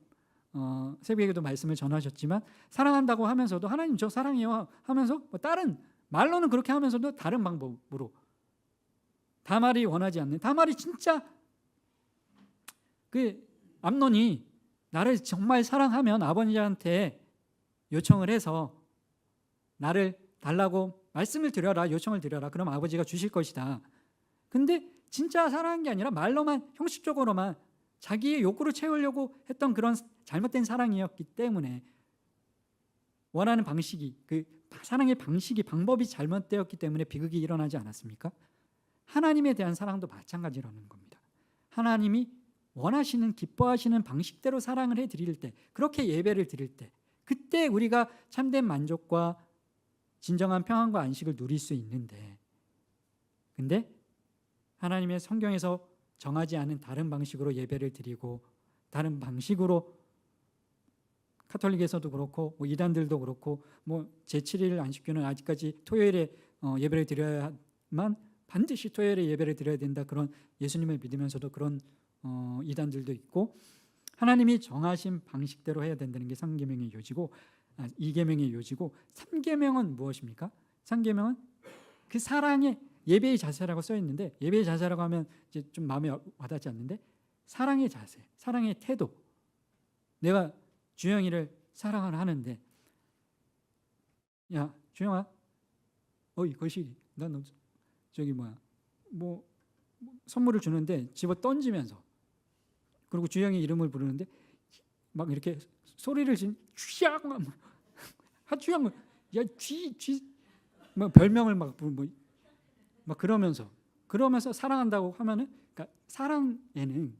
새벽에도 말씀을 전하셨지만, 사랑한다고 하면서도 하나님 저 사랑해요 하면서 뭐 다른 말로는 그렇게 하면서도 다른 방법으로 다말이 원하지 않는, 다말이 진짜 그 암논이 나를 정말 사랑하면 아버지한테 요청을 해서 나를 달라고 말씀을 드려라, 요청을 드려라, 그럼 아버지가 주실 것이다. 근데 진짜 사랑한 게 아니라 말로만, 형식적으로만 자기의 욕구를 채우려고 했던 그런 잘못된 사랑이었기 때문에, 원하는 방식이, 그 사랑의 방식이, 방법이 잘못되었기 때문에 비극이 일어나지 않았습니까? 하나님에 대한 사랑도 마찬가지라는 겁니다. 하나님이 원하시는, 기뻐하시는 방식대로 사랑을 해드릴 때, 그렇게 예배를 드릴 때, 그때 우리가 참된 만족과 진정한 평안과 안식을 누릴 수 있는데, 근데 하나님의 성경에서 정하지 않은 다른 방식으로 예배를 드리고, 다른 방식으로, 카톨릭에서도 그렇고 뭐 이단들도 그렇고, 뭐 제7일 안식교는 아직까지 토요일에 예배를 드려야만, 반드시 토요일에 예배를 드려야 된다, 그런 예수님을 믿으면서도 그런 이단들도 있고, 하나님이 정하신 방식대로 해야 된다는 게 3계명의 요지고, 2계명의 요지고, 3계명은 무엇입니까? 3계명은 그 사랑의 예배의 자세라고 써 있는데, 예배의 자세라고 하면 이제 좀 마음에 와닿지 않는데, 사랑의 자세, 사랑의 태도. 내가 주영이를 사랑을 하는데, 야 주영아, 어이 거시기, 난 저기 뭐 선물을 주는데 집어 던지면서, 그리고 주영이 이름을 부르는데 막 이렇게 소리를 지금 쥐약 하주영, 야 쥐 뭐 별명을 막 그러면서 사랑한다고 하면은, 그러니까 사랑에는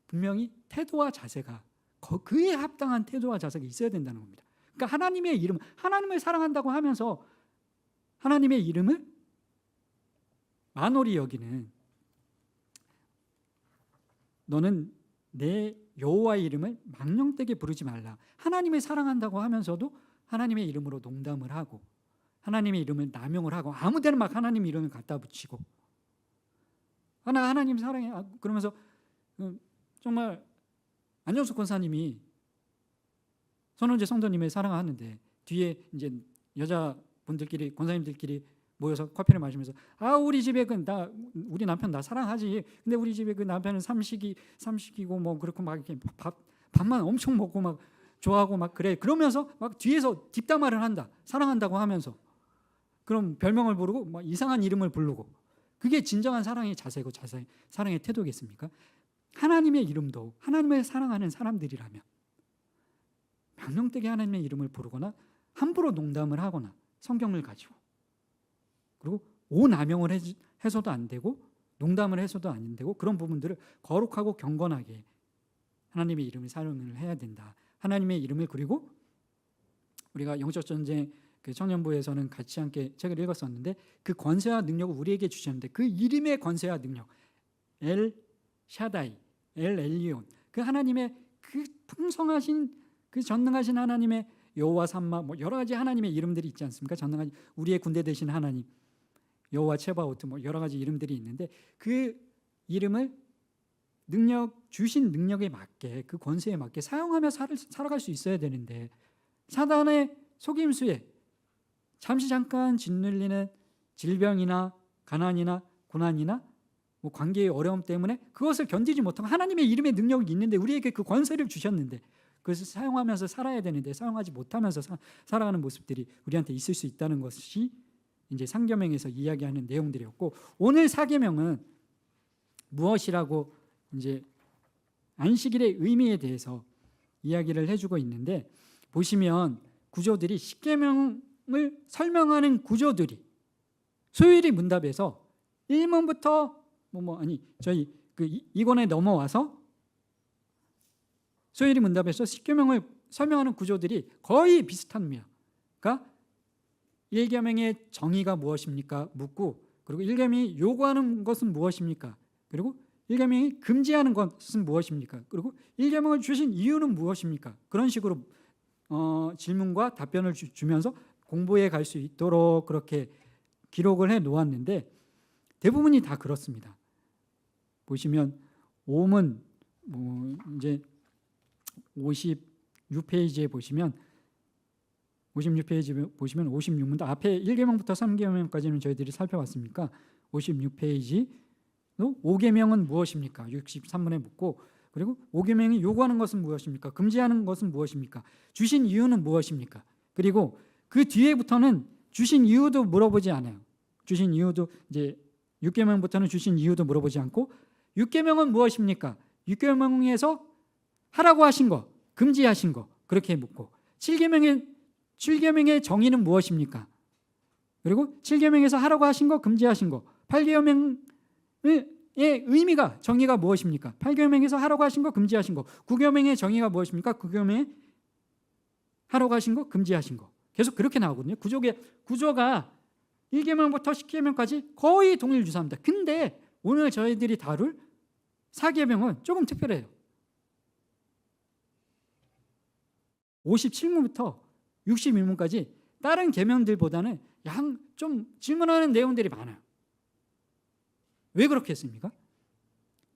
분명히 태도와 자세가, 그에 합당한 태도와 자세가 있어야 된다는 겁니다. 그러니까 하나님의 이름, 하나님을 사랑한다고 하면서 하나님의 이름을 만홀히 여기는, 너는 내 여호와의 이름을 망령되게 부르지 말라. 하나님을 사랑한다고 하면서도 하나님의 이름으로 농담을 하고, 하나님의 이름을 남용을 하고, 아무데나 막 하나님 이름을 갖다 붙이고, 하나님 사랑해 그러면서, 정말 안정숙 권사님이 선원제 성도님을 사랑하는데, 뒤에 이제 여자분들끼리, 권사님들끼리 모여서 커피를 마시면서, 우리 집에 우리 남편 나 사랑하지, 근데 우리 집에 그 남편은 삼식이고 뭐 그렇고 막 이렇게 밥만 엄청 먹고 막 좋아하고 막 그래, 그러면서 막 뒤에서 뒷담화를 한다, 사랑한다고 하면서. 그럼 별명을 부르고 막 이상한 이름을 부르고, 그게 진정한 사랑의 자세고 사랑의 태도겠습니까? 하나님의 이름도, 하나님을 사랑하는 사람들이라면 망령되게 하나님의 이름을 부르거나 함부로 농담을 하거나 성경을 가지고, 그리고 오남용을 해서도 안 되고 농담을 해서도 안 되고, 그런 부분들을 거룩하고 경건하게 하나님의 이름을 사용을 해야 된다. 하나님의 이름을, 그리고 우리가 영적 전쟁 그 청년부에서는 같이 함께 책을 읽었었는데, 그 권세와 능력을 우리에게 주셨는데, 그 이름의 권세와 능력, 엘 샤다이, 엘 엘리온, 그 하나님의 그 풍성하신, 그 전능하신 하나님의 여호와 삼마, 뭐 여러 가지 하나님의 이름들이 있지 않습니까? 전능하신 우리의 군대 되신 하나님, 여호와 체바오트, 뭐 여러 가지 이름들이 있는데, 그 이름을 주신 능력에 맞게, 그 권세에 맞게 사용하며 살아갈 수 있어야 되는데, 사단의 속임수에 잠깐 짓눌리는 질병이나 가난이나 고난이나 뭐 관계의 어려움 때문에 그것을 견디지 못하고, 하나님의 이름의 능력이 있는데, 우리에게 그 권세를 주셨는데 그것을 사용하면서 살아야 되는데 사용하지 못하면서 살아가는 모습들이 우리한테 있을 수 있다는 것이 이제 3계명에서 이야기하는 내용들이었고, 오늘 4계명은 무엇이라고 이제 안식일의 의미에 대해서 이야기를 해주고 있는데, 보시면 구조들이 십계명을 설명하는 구조들이 소율이 문답에서 1문부터 저희 이권에 넘어와서 소율이 문답에서 십계명을 설명하는 구조들이 거의 비슷합니다. 그러니까 1계명의 정의가 무엇입니까? 묻고, 그리고 1계명이 요구하는 것은 무엇입니까? 그리고 1계명이 금지하는 것은 무엇입니까? 그리고 1계명을 주신 이유는 무엇입니까? 그런 식으로 질문과 답변을 주면서 공부해 갈 수 있도록 그렇게 기록을 해 놓았는데 대부분이 다 그렇습니다. 보시면 5문 이제 56페이지에 보시면 56문도 앞에 1계명부터 3계명까지는 저희들이 살펴봤으니까 56페이지 5계명은 무엇입니까? 63문에 묻고, 그리고 5계명이 요구하는 것은 무엇입니까? 금지하는 것은 무엇입니까? 주신 이유는 무엇입니까? 그리고 그 뒤에부터는 주신 이유도 물어보지 않아요. 주신 이유도 이제 6계명부터는 주신 이유도 물어보지 않고 6계명은 무엇입니까? 6계명에서 하라고 하신 거, 금지하신 거 그렇게 묻고, 7계명의 정의는 무엇입니까? 그리고 7계명에서 하라고 하신 거, 금지하신 거, 8계명의 의미가 정의가 무엇입니까? 8계명에서 하라고 하신 거, 금지하신 거, 9계명의 정의가 무엇입니까? 9계명에 하라고 하신 거, 금지하신 거. 계속 그렇게 나오거든요. 구조가 1계명부터 10계명까지 거의 동일유사합니다. 근데 오늘 저희들이 다룰 4계명은 조금 특별해요. 57문부터 62문까지 다른 계명들보다는 좀 질문하는 내용들이 많아요. 왜 그렇게 했습니까?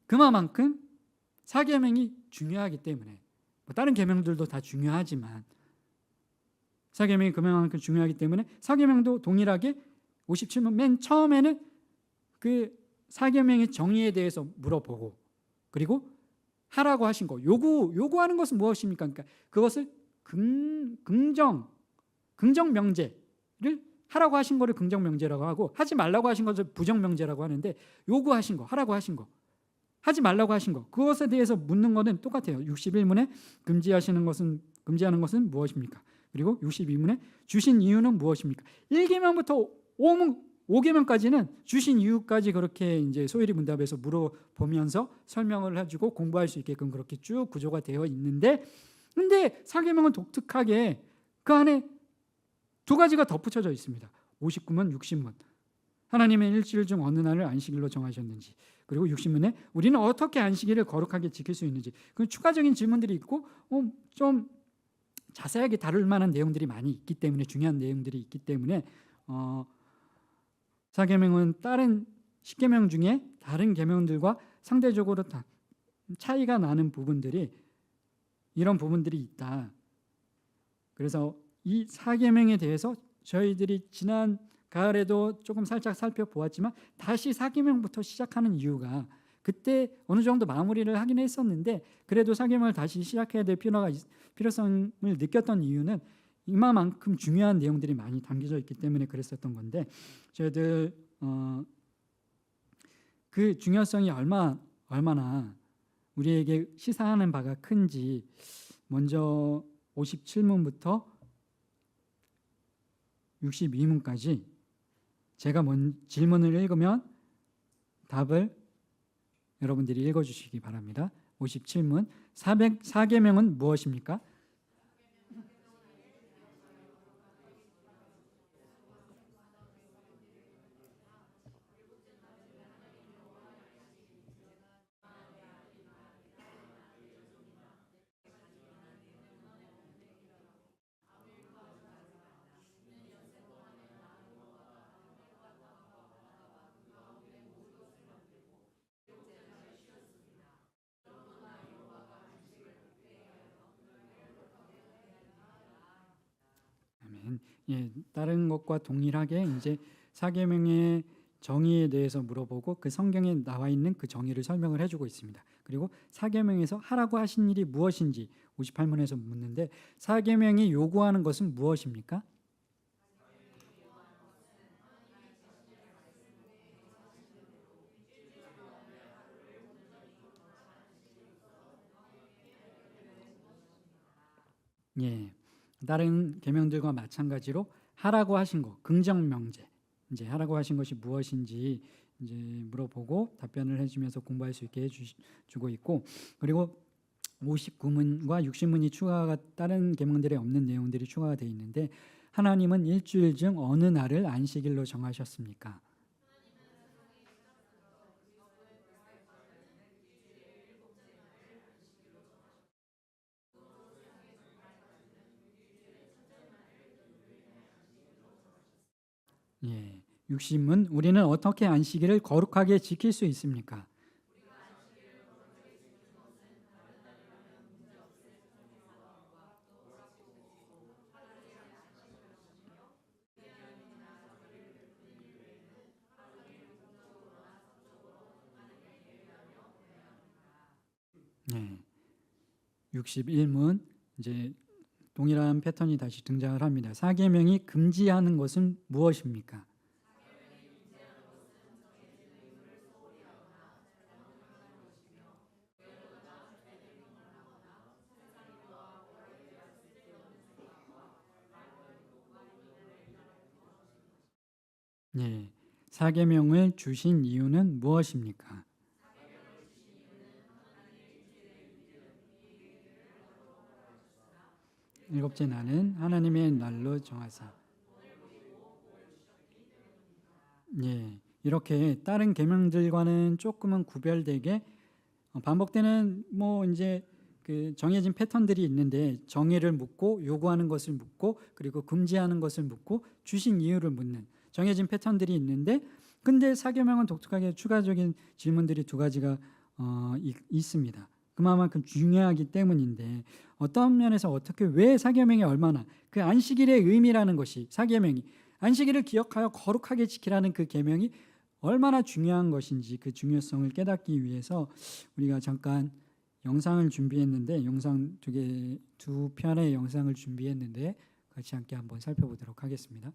그만큼 4계명이 중요하기 때문에, 다른 계명들도 다 중요하지만 4계명이 그만큼 중요하기 때문에 4계명도 동일하게 57문 맨 처음에는 그 4계명의 정의에 대해서 물어보고, 그리고 하라고 하신 거, 요구하는 것은 무엇입니까? 그러니까 그것을 긍정 명제를 하라고 하신 거를 긍정 명제라고 하고, 하지 말라고 하신 것을 부정 명제라고 하는데, 요구하신 거, 하라고 하신 거, 하지 말라고 하신 거, 그것에 대해서 묻는 거는 똑같아요. 61문에 금지하는 것은 무엇입니까? 그리고 62문에 주신 이유는 무엇입니까? 1계명부터 5계명까지는 주신 이유까지 그렇게 이제 소율이 문답에서 물어보면서 설명을 해주고 공부할 수 있게끔 그렇게 쭉 구조가 되어 있는데, 근데 4계명은 독특하게 그 안에 두 가지가 덧붙여져 있습니다. 59문, 60문. 하나님의 일주일 중 어느 날을 안식일로 정하셨는지, 그리고 60문에 우리는 어떻게 안식일을 거룩하게 지킬 수 있는지, 그 추가적인 질문들이 있고 좀 자세하게 다룰 만한 내용들이 많이 있기 때문에, 중요한 내용들이 있기 때문에 4계명은 다른 10계명 중에 다른 계명들과 상대적으로 다 차이가 나는 부분들이, 이런 부분들이 있다. 그래서 이 4계명에 대해서 저희들이 지난 가을에도 조금 살짝 살펴보았지만 다시 4계명부터 시작하는 이유가, 그때 어느 정도 마무리를 하긴 했었는데 그래도 4계명을 다시 시작해야 될 필요성을 느꼈던 이유는 이만큼 중요한 내용들이 많이 담겨져 있기 때문에 그랬었던 건데, 저희들 그 중요성이 얼마나 우리에게 시사하는 바가 큰지, 먼저 57문부터 62문까지 제가 질문을 읽으면 답을 여러분들이 읽어주시기 바랍니다. 57문, 4계명은 무엇입니까? 예, 다른 것과 동일하게 이제 4계명의 정의에 대해서 물어보고 그 성경에 나와 있는 그 정의를 설명을 해주고 있습니다. 그리고 4계명에서 하라고 하신 일이 무엇인지 58문에서 묻는데, 4계명이 요구하는 것은 무엇입니까? 예, 다른 계명들과 마찬가지로 하라고 하신 것, 긍정 명제, 이제 하라고 하신 것이 무엇인지 이제 물어보고 답변을 해주면서 공부할 수 있게 해주고 있고, 그리고 59문과 60문이 추가가 다른 계명들에 없는 내용들이 추가가 되어 있는데, 하나님은 일주일 중 어느 날을 안식일로 정하셨습니까? 예, 60문 우리는 어떻게 안식일을 거룩하게 지킬 수 있습니까? 예, 61문 이제 동일한 패턴이 다시 등장을 합니다. 사계명이 금지하는 것은 무엇입니까? 예, 사계명을 주신 이유는 무엇입니까? 일곱째 날은 하나님의 날로 정하사. 예, 이렇게 다른 계명들과는 조금은 구별되게 반복되는 뭐 이제 그 정해진 패턴들이 있는데, 정의를 묻고 요구하는 것을 묻고 그리고 금지하는 것을 묻고 주신 이유를 묻는 정해진 패턴들이 있는데, 근데 사계명은 독특하게 추가적인 질문들이 두 가지가 있습니다. 그만큼 중요하기 때문인데, 어떤 면에서 어떻게 왜 사계명이 얼마나 그 안식일의 의미라는 것이, 사계명이 안식일을 기억하여 거룩하게 지키라는 그 계명이 얼마나 중요한 것인지, 그 중요성을 깨닫기 위해서 우리가 잠깐 영상을 준비했는데, 영상 두 편의 영상을 준비했는데 같이 함께 한번 살펴보도록 하겠습니다.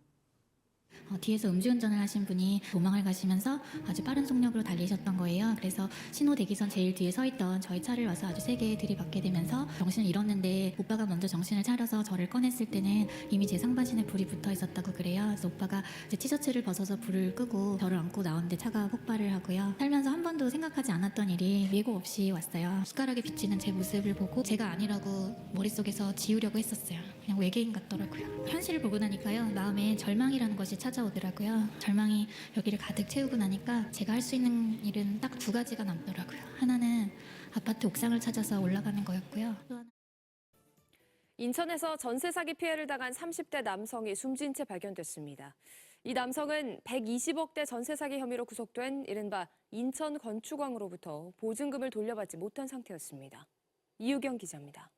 뒤에서 음주운전을 하신 분이 도망을 가시면서 아주 빠른 속력으로 달리셨던 거예요. 그래서 신호 대기선 제일 뒤에 서 있던 저희 차를 와서 아주 세게 들이받게 되면서 정신을 잃었는데, 오빠가 먼저 정신을 차려서 저를 꺼냈을 때는 이미 제 상반신에 불이 붙어 있었다고 그래요. 그래서 오빠가 제 티셔츠를 벗어서 불을 끄고 저를 안고 나오는데 차가 폭발을 하고요. 살면서 한 번도 생각하지 않았던 일이 예고 없이 왔어요. 숟가락에 비치는 제 모습을 보고 제가 아니라고 머릿속에서 지우려고 했었어요. 그냥 외계인 같더라고요. 현실을 보고 나니까요, 마음에 절망이라는 것이 찾아오더라고요. 절망이 여기를 가득 채우고 나니까 제가 할 수 있는 일은 딱 두 가지가 남더라고요. 하나는 아파트 옥상을 찾아서 올라가는 거였고요. 또 하나... 인천에서 전세 사기 피해를 당한 30대 남성이 숨진 채 발견됐습니다. 이 남성은 120억대 전세 사기 혐의로 구속된 이른바 인천 건축왕으로부터 보증금을 돌려받지 못한 상태였습니다. 이유경 기자입니다.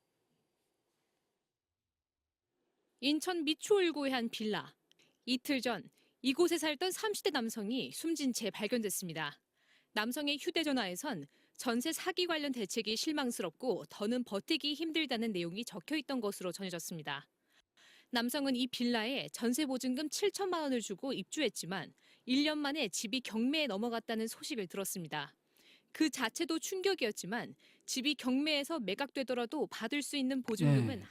인천 미추홀구의 한 빌라. 이틀 전 이곳에 살던 30대 남성이 숨진 채 발견됐습니다. 남성의 휴대전화에선 전세 사기 관련 대책이 실망스럽고 더는 버티기 힘들다는 내용이 적혀 있던 것으로 전해졌습니다. 남성은 이 빌라에 전세 보증금 7천만 원을 주고 입주했지만 1년 만에 집이 경매에 넘어갔다는 소식을 들었습니다. 그 자체도 충격이었지만 집이 경매에서 매각되더라도 받을 수 있는 보증금은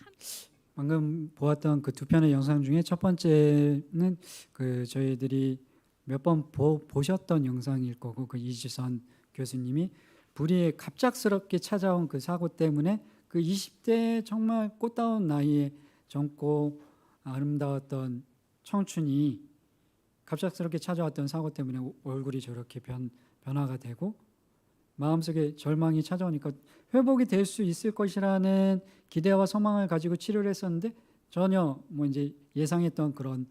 방금 보았던 그 두 편의 영상 중에 첫 번째는 그 저희들이 몇 번 보셨던 영상일 거고, 그 이지선 교수님이 불이 갑작스럽게 찾아온 그 사고 때문에 그 20대 정말 꽃다운 나이에 젊고 아름다웠던 청춘이 갑작스럽게 찾아왔던 사고 때문에 얼굴이 저렇게 변화가 되고 마음속에 절망이 찾아오니까 회복이 될 수 있을 것이라는 기대와 소망을 가지고 치료를 했었는데, 전혀 뭐 이제 예상했던 그런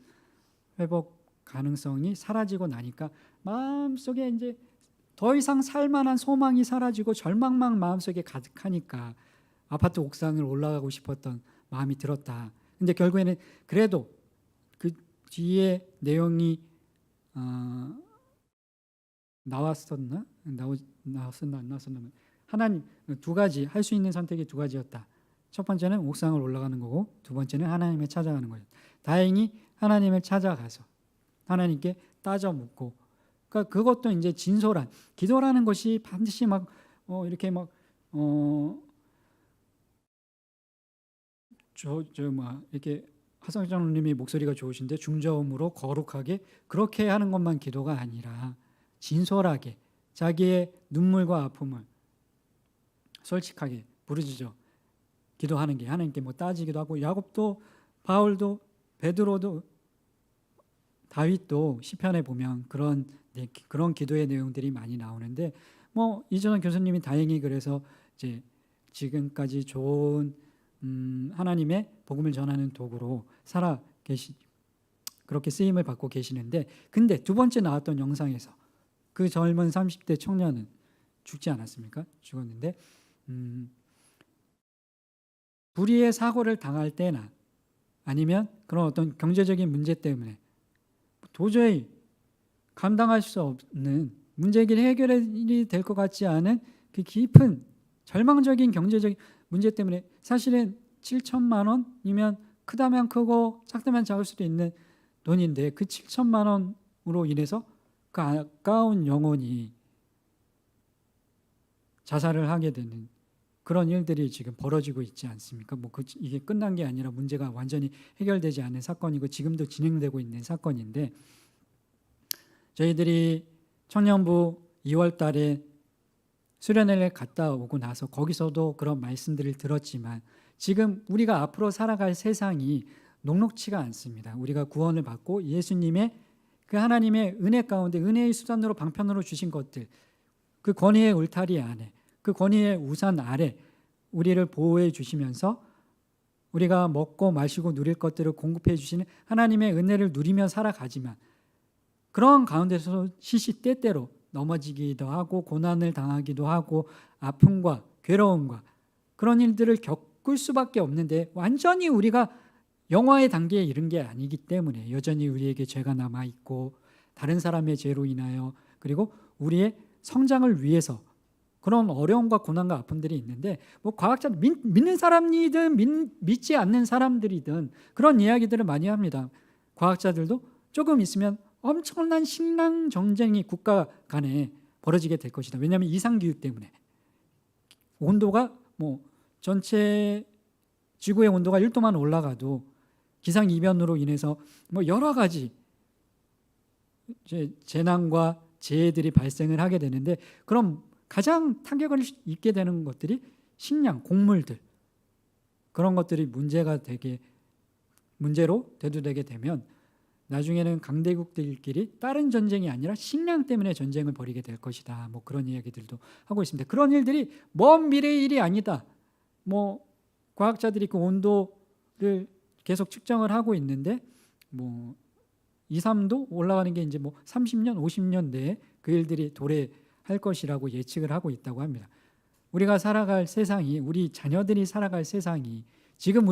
회복 가능성이 사라지고 나니까 마음속에 이제 더 이상 살만한 소망이 사라지고 절망만 마음속에 가득하니까 아파트 옥상을 올라가고 싶었던 마음이 들었다. 근데 결국에는 그래도 그 뒤에 내용이 나왔었나 안 나왔었나, 하나님 두 가지 할 수 있는 선택이 두 가지였다. 첫 번째는 옥상을 올라가는 거고, 두 번째는 하나님을 찾아가는 거예요. 다행히 하나님을 찾아가서 하나님께 따져 묻고, 그러니까 그것도 이제 진솔한 기도라는 것이 반드시 막 이렇게 막 이렇게 하성희 장로님이 목소리가 좋으신데 중저음으로 거룩하게 그렇게 하는 것만 기도가 아니라 진솔하게 자기의 눈물과 아픔을 솔직하게 부르짖어 기도하는 게 하나님께 뭐 따지기도 하고, 야곱도 바울도 베드로도 다윗도 시편에 보면 그런 기도의 내용들이 많이 나오는데, 뭐 이전원 교수님이 다행히 그래서 이제 지금까지 좋은 하나님의 복음을 전하는 도구로 그렇게 쓰임을 받고 계시는데, 근데 두 번째 나왔던 영상에서 그 젊은 30대 청년은 죽지 않았습니까? 죽었는데 불의의 사고를 당할 때나 아니면 그런 어떤 경제적인 문제 때문에 도저히 감당할 수 없는 문제가 해결이 될 것 같지 않은 그 깊은 절망적인 경제적인 문제 때문에, 사실은 7천만 원이면 크다면 크고 작다면 작을 수도 있는 돈인데, 그 7천만 원으로 인해서 그 아까운 영혼이 자살을 하게 되는 그런 일들이 지금 벌어지고 있지 않습니까? 이게 끝난 게 아니라 문제가 완전히 해결되지 않은 사건이고 지금도 진행되고 있는 사건인데, 저희들이 청년부 2월 달에 수련회를 갔다 오고 나서 거기서도 그런 말씀들을 들었지만, 지금 우리가 앞으로 살아갈 세상이 녹록치가 않습니다. 우리가 구원을 받고 예수님의 그 하나님의 은혜 가운데 은혜의 수단으로 방편으로 주신 것들, 그 권위의 울타리 안에, 그 권위의 우산 아래 우리를 보호해 주시면서 우리가 먹고 마시고 누릴 것들을 공급해 주시는 하나님의 은혜를 누리며 살아가지만, 그런 가운데서 시시때때로 넘어지기도 하고 고난을 당하기도 하고 아픔과 괴로움과 그런 일들을 겪을 수밖에 없는데, 완전히 우리가 영화의 단계에 이른 게 아니기 때문에 여전히 우리에게 죄가 남아있고 다른 사람의 죄로 인하여 그리고 우리의 성장을 위해서 그런 어려움과 고난과 아픔들이 있는데, 뭐 과학자 믿는 사람이든 믿지 않는 사람들이든 그런 이야기들을 많이 합니다. 과학자들도 조금 있으면 엄청난 식량 전쟁이 국가 간에 벌어지게 될 것이다. 왜냐하면 이상기후 때문에 온도가 전체 지구의 온도가 1도만 올라가도 기상이변으로 인해서 여러 가지 재난과 재해들이 발생을 하게 되는데, 그럼 가장 타격을 입게 되는 것들이 식량, 곡물들, 그런 것들이 문제로 대두되게 되면 나중에는 강대국들끼리 다른 전쟁이 아니라 식량 때문에 전쟁을 벌이게 될 것이다. 그런 이야기들도 하고 있습니다. 그런 일들이 먼 미래의 일이 아니다. 과학자들이 그 온도를 계속 측정을 하고 있는데 2, 3도 올라가는 게 이제 30년, 50년 내에 그 일들이 도래할 것이라고 예측을 하고 있다고 합니다. 우리가 살아갈 세상이, 우리 자녀들이 살아갈 세상이, 지금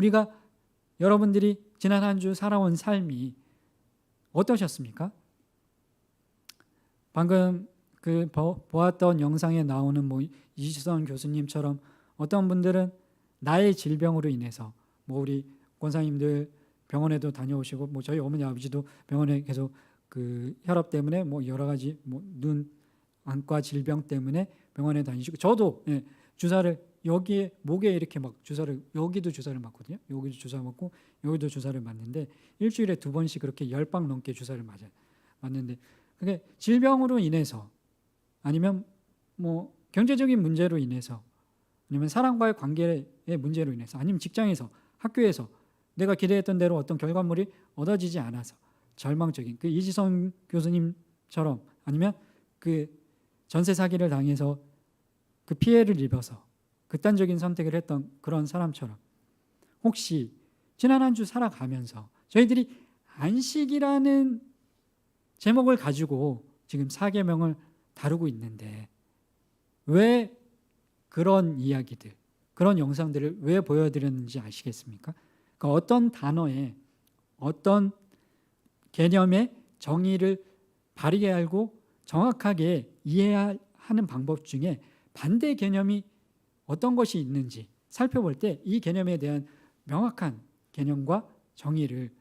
여러분들이 지난 한 주 살아온 삶이 어떠셨습니까? 방금 보았던 영상에 나오는 이지선 교수님처럼 어떤 분들은 나의 질병으로 인해서 우리 권사님들 병원에도 다녀오시고 저희 어머니 아버지도 병원에 계속 그 혈압 때문에 여러 가지 눈 안과 질병 때문에 병원에 다니시고, 저도 주사를 여기에 목에 이렇게 여기도 주사를 맞거든요. 여기도 주사 맞고 여기도 주사를 맞는데 일주일에 2번씩 그렇게 10방 넘게 주사를 맞는데, 그게 질병으로 인해서 아니면 경제적인 문제로 인해서 아니면 사람과의 관계의 문제로 인해서 아니면 직장에서 학교에서 내가 기대했던 대로 어떤 결과물이 얻어지지 않아서 절망적인 그 이지성 교수님처럼, 아니면 그 전세 사기를 당해서 그 피해를 입어서 극단적인 선택을 했던 그런 사람처럼, 혹시 지난 한 주 살아가면서 저희들이 안식이라는 제목을 가지고 지금 4계명을 다루고 있는데 왜 그런 이야기들, 그런 영상들을 왜 보여드렸는지 아시겠습니까? 그러니까 어떤 단어에 어떤 개념의 정의를 바르게 알고 정확하게 이해하는 방법 중에 반대 개념이 어떤 것이 있는지 살펴볼 때 이 개념에 대한 명확한 개념과 정의를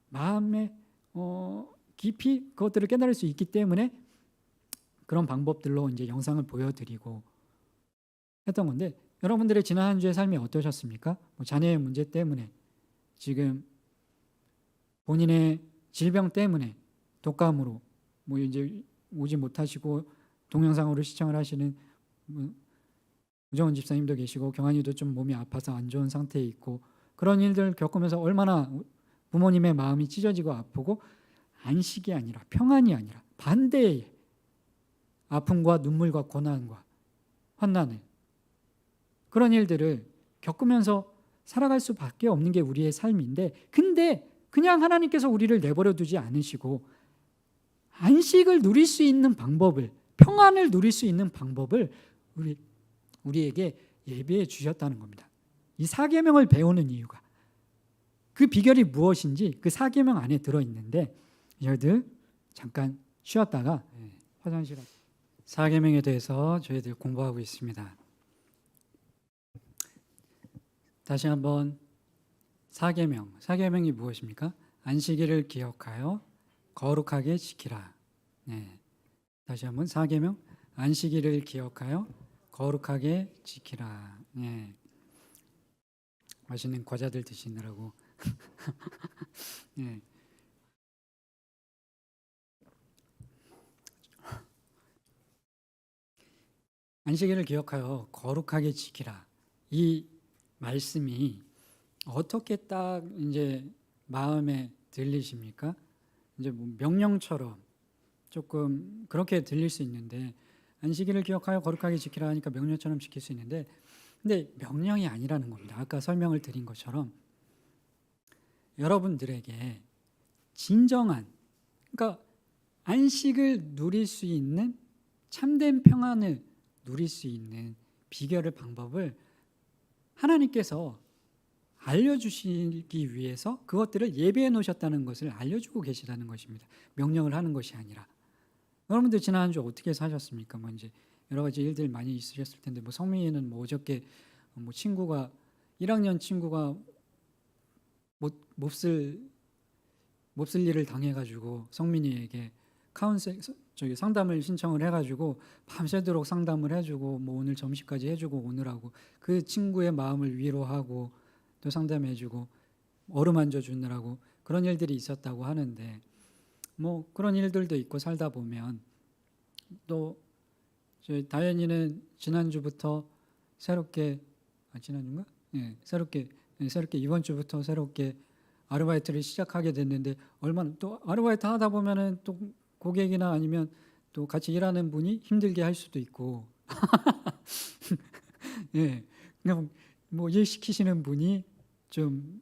마음에 깊이 그것들을 깨달을 수 있기 때문에 그런 방법들로 이제 영상을 보여드리고 했던 건데, 여러분들의 지난 한 주의 삶이 어떠셨습니까? 뭐 자녀의 문제 때문에, 지금 본인의 질병 때문에 독감으로 뭐 이제 오지 못하시고 동영상으로 시청을 하시는 우정은 집사님도 계시고 경환이도 좀 몸이 아파서 안 좋은 상태에 있고, 그런 일들 겪으면서 얼마나 부모님의 마음이 찢어지고 아프고, 안식이 아니라 평안이 아니라 반대의 아픔과 눈물과 고난과 환난을, 그런 일들을 겪으면서 살아갈 수밖에 없는 게 우리의 삶인데, 근데 그냥 하나님께서 우리를 내버려 두지 않으시고 안식을 누릴 수 있는 방법을, 평안을 누릴 수 있는 방법을 우리에게 예비해 주셨다는 겁니다. 이 사계명을 배우는 이유가, 그 비결이 무엇인지 그 사계명 안에 들어있는데, 저희들 잠깐 쉬었다가 화장실 사계명에 대해서 저희들 공부하고 있습니다. 다시 한번 사계명이 무엇입니까? 안식일을 기억하여 거룩하게 지키라. 다시 한번 사계명, 안식일을 기억하여 거룩하게 지키라. 맛있는 과자들 드시느라고. 안식일을 기억하여 거룩하게 지키라. 이 말씀이 어떻게 딱 이제 마음에 들리십니까? 이제 뭐 명령처럼 조금 그렇게 들릴 수 있는데, 안식일을 기억하여 거룩하게 지키라 하니까 명령처럼 지킬 수 있는데, 근데 명령이 아니라는 겁니다. 아까 설명을 드린 것처럼 여러분들에게 진정한, 그러니까 안식을 누릴 수 있는, 참된 평안을 누릴 수 있는 비결을, 방법을 하나님께서 알려주시기 위해서 그것들을 예배해 놓으셨다는 것을 알려주고 계시다는 것입니다. 명령을 하는 것이 아니라. 여러분들 지난 한 주 어떻게 사셨습니까? 뭐 이제 여러 가지 일들 많이 있으셨을 텐데, 뭐 성민이는 뭐 어저께 뭐 친구가 1학년 친구가 몹쓸 일을 당해가지고 성민이에게 상담을 신청을 해가지고 밤새도록 상담을 해주고, 뭐 오늘 점심까지 해주고 오느라고 그 친구의 마음을 위로하고 또 상담해주고 어루만져 주느라고 그런 일들이 있었다고 하는데, 뭐 그런 일들도 있고 살다 보면, 또 저희 다현이는 지난주부터 새롭게 지난주인가? 새롭게 이번 주부터 새롭게 아르바이트를 시작하게 됐는데, 얼마나 또 아르바이트 하다 보면은 또 고객이나 아니면 또 같이 일하는 분이 힘들게 할 수도 있고 그냥 뭐 일 시키시는 분이 좀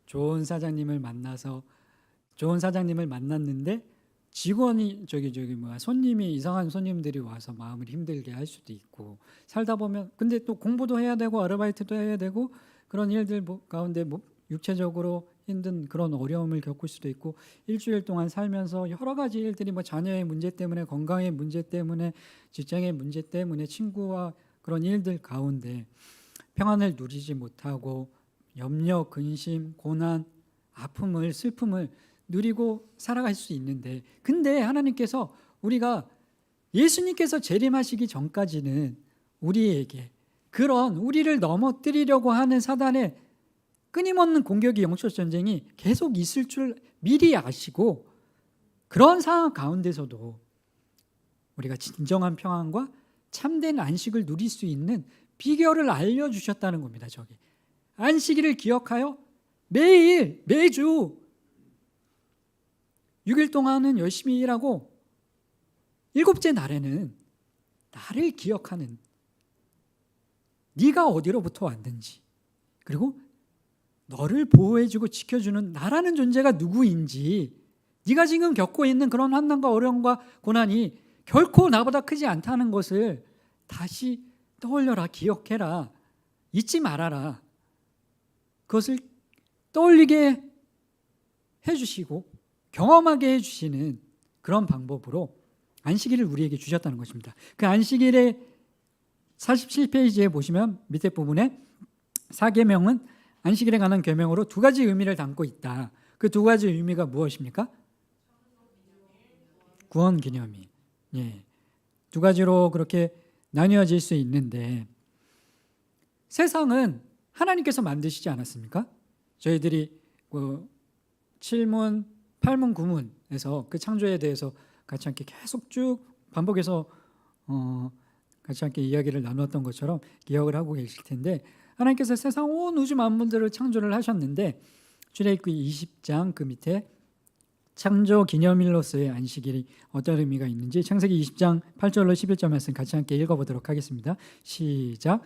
좋은 사장님을 만났는데, 직원이 손님이 이상한 손님들이 와서 마음을 힘들게 할 수도 있고, 살다 보면 근데 또 공부도 해야 되고 아르바이트도 해야 되고, 그런 일들 가운데 뭐 육체적으로 힘든 그런 어려움을 겪을 수도 있고, 일주일 동안 살면서 여러 가지 일들이, 뭐 자녀의 문제 때문에, 건강의 문제 때문에, 직장의 문제 때문에, 친구와 그런 일들 가운데 평안을 누리지 못하고 염려, 근심, 고난, 아픔을, 슬픔을 누리고 살아갈 수 있는데, 근데 하나님께서 우리가 예수님께서 재림하시기 전까지는 우리에게 그런 우리를 넘어뜨리려고 하는 사단의 끊임없는 공격이, 영적 전쟁이 계속 있을 줄 미리 아시고, 그런 상황 가운데서도 우리가 진정한 평안과 참된 안식을 누릴 수 있는 비결을 알려주셨다는 겁니다. 저기 안식일을 기억하여 매주 6일 동안은 열심히 일하고 7째 날에는 나를 기억하는, 네가 어디로부터 왔는지, 그리고 너를 보호해주고 지켜주는 나라는 존재가 누구인지, 네가 지금 겪고 있는 그런 환난과 어려움과 고난이 결코 나보다 크지 않다는 것을 다시 떠올려라, 기억해라, 잊지 말아라. 그것을 떠올리게 해주시고 경험하게 해주시는 그런 방법으로 안식일을 우리에게 주셨다는 것입니다. 그 안식일의 47페이지에 보시면 밑에 부분에 사계명은 안식일에 관한 계명으로 2가지 의미를 담고 있다. 그 2가지 의미가 무엇입니까? 구원 기념일. 2가지로 그렇게 나뉘어질 수 있는데, 세상은 하나님께서 만드시지 않았습니까? 저희들이 그 7문, 8문, 9문에서 그 창조에 대해서 같이 함께 계속 쭉 반복해서 같이 함께 이야기를 나누었던 것처럼 기억을 하고 계실 텐데, 하나님께서 세상 온 우주 만물들을 창조를 하셨는데 출애굽기 20장 그 밑에 창조 기념일로서의 안식일이 어떤 의미가 있는지 창세기 20장 8절로 11절 말씀 같이 함께 읽어보도록 하겠습니다. 시작.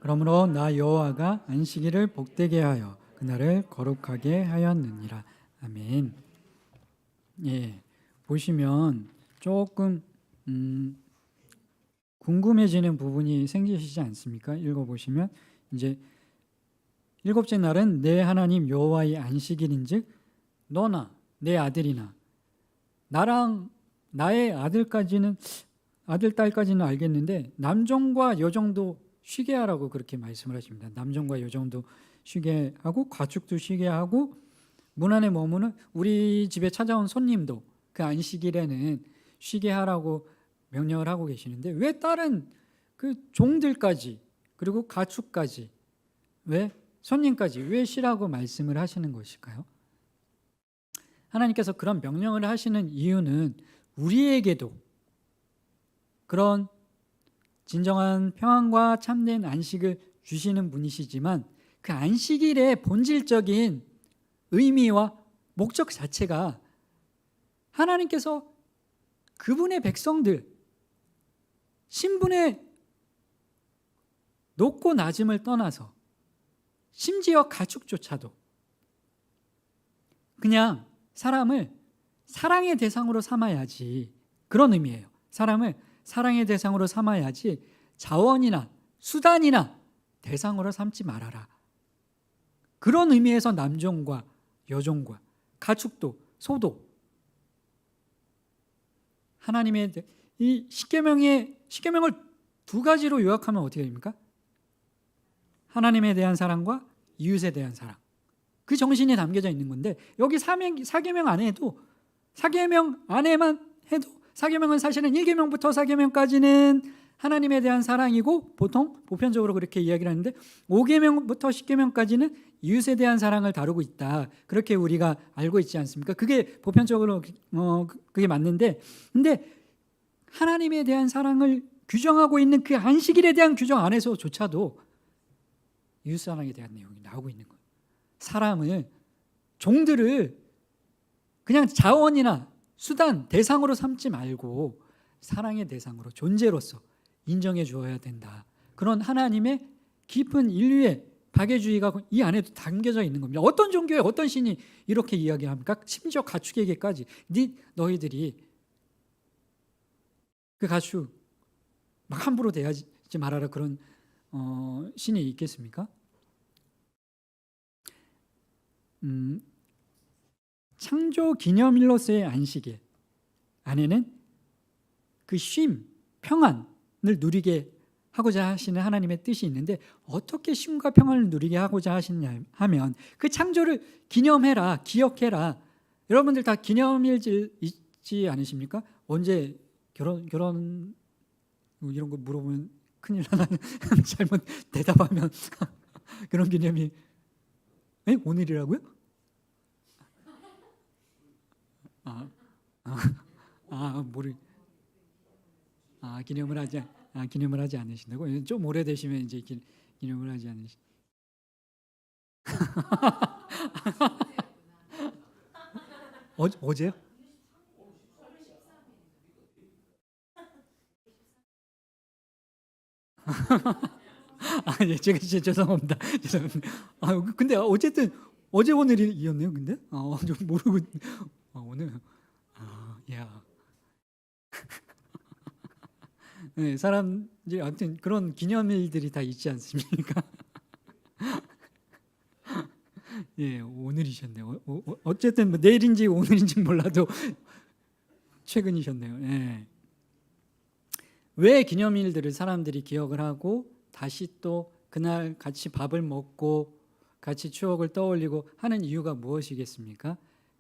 그러므로 나 여호와가 안식일을 복되게 하여 그날을 거룩하게 하였느니라. 아멘. 예, 보시면 조금 궁금해지는 부분이 생기시지 않습니까? 읽어보시면 이제 일곱째 날은 내 하나님 여호와의 안식일인즉 너나 내 아들이나 나랑 나의 아들까지는 아들 딸까지는 알겠는데 남종과 여종도 쉬게 하라고 그렇게 말씀을 하십니다. 남종과 여종도 쉬게 하고 가축도 쉬게 하고 문 안에 머무는 우리 집에 찾아온 손님도 그 안식일에는 쉬게 하라고 명령을 하고 계시는데 왜 다른 그 종들까지 그리고 가축까지 왜 손님까지 왜 쉬라고 말씀을 하시는 것일까요? 하나님께서 그런 명령을 하시는 이유는 우리에게도 그런 진정한 평안과 참된 안식을 주시는 분이시지만 그 안식일의 본질적인 의미와 목적 자체가 하나님께서 그분의 백성들 신분의 높고 낮음을 떠나서 심지어 가축조차도 그냥 사람을 사랑의 대상으로 삼아야지, 그런 의미예요. 사람을 사랑의 대상으로 삼아야지 자원이나 수단이나 대상으로 삼지 말아라. 그런 의미에서 남종과 여종과 가축도 소도 하나님의 이 십계명을 두 가지로 요약하면 어떻게 됩니까? 하나님에 대한 사랑과 이웃에 대한 사랑, 그 정신이 담겨져 있는 건데 여기 사계명 안에도 사계명 안에만 해도 사계명은 사실은 1계명부터 4계명까지는 하나님에 대한 사랑이고 보통 보편적으로 그렇게 이야기를 하는데 5계명부터 10계명까지는 이웃에 대한 사랑을 다루고 있다. 그렇게 우리가 알고 있지 않습니까? 그게 보편적으로 그게 맞는데 근데 하나님에 대한 사랑을 규정하고 있는 그 안식일에 대한 규정 안에서조차도 이웃 사랑에 대한 내용이 나오고 있는 거예요. 사람을 종들을 그냥 자원이나 수단, 대상으로 삼지 말고 사랑의 대상으로 존재로서 인정해 주어야 된다. 그런 하나님의 깊은 인류의 박애주의가 이 안에도 담겨져 있는 겁니다. 어떤 종교에 어떤 신이 이렇게 이야기합니까? 심지어 가축에게까지 너희들이 그 가축 막 함부로 대하지 말아라 그런 신이 있겠습니까? 창조 기념일로서의 안식일 안에는 그 쉼, 평안을 누리게 하고자 하시는 하나님의 뜻이 있는데 어떻게 쉼과 평안을 누리게 하고자 하시냐 하면 그 창조를 기념해라, 기억해라. 여러분들 다 기념일 있지 않으십니까? 언제 결혼 이런 거 물어보면 큰일 나는 잘못 대답하면 그런 기념이 오늘이라고요? 기념을 하지 않으신다고? 좀 오래되시면 이제 기념을 하지 않으시. 어제요? 예, 제가 진짜 죄송합니다. 근데 어쨌든 어제 오늘이었네요. 근데 좀 모르고 오늘 야. 네, 사람들이 아무튼 그런 기념일들이 다 있지 않습니까? 예, 오늘이셨네요. 어쨌든 뭐 내일인지 오늘인지 몰라도 최근이셨네요. 예. 왜 기념일들을 사람들이 기억을 하고 다시 또 그날 같이 밥을 먹고 같이 추억을 떠올리고 하는 이유가 무엇이겠습니까?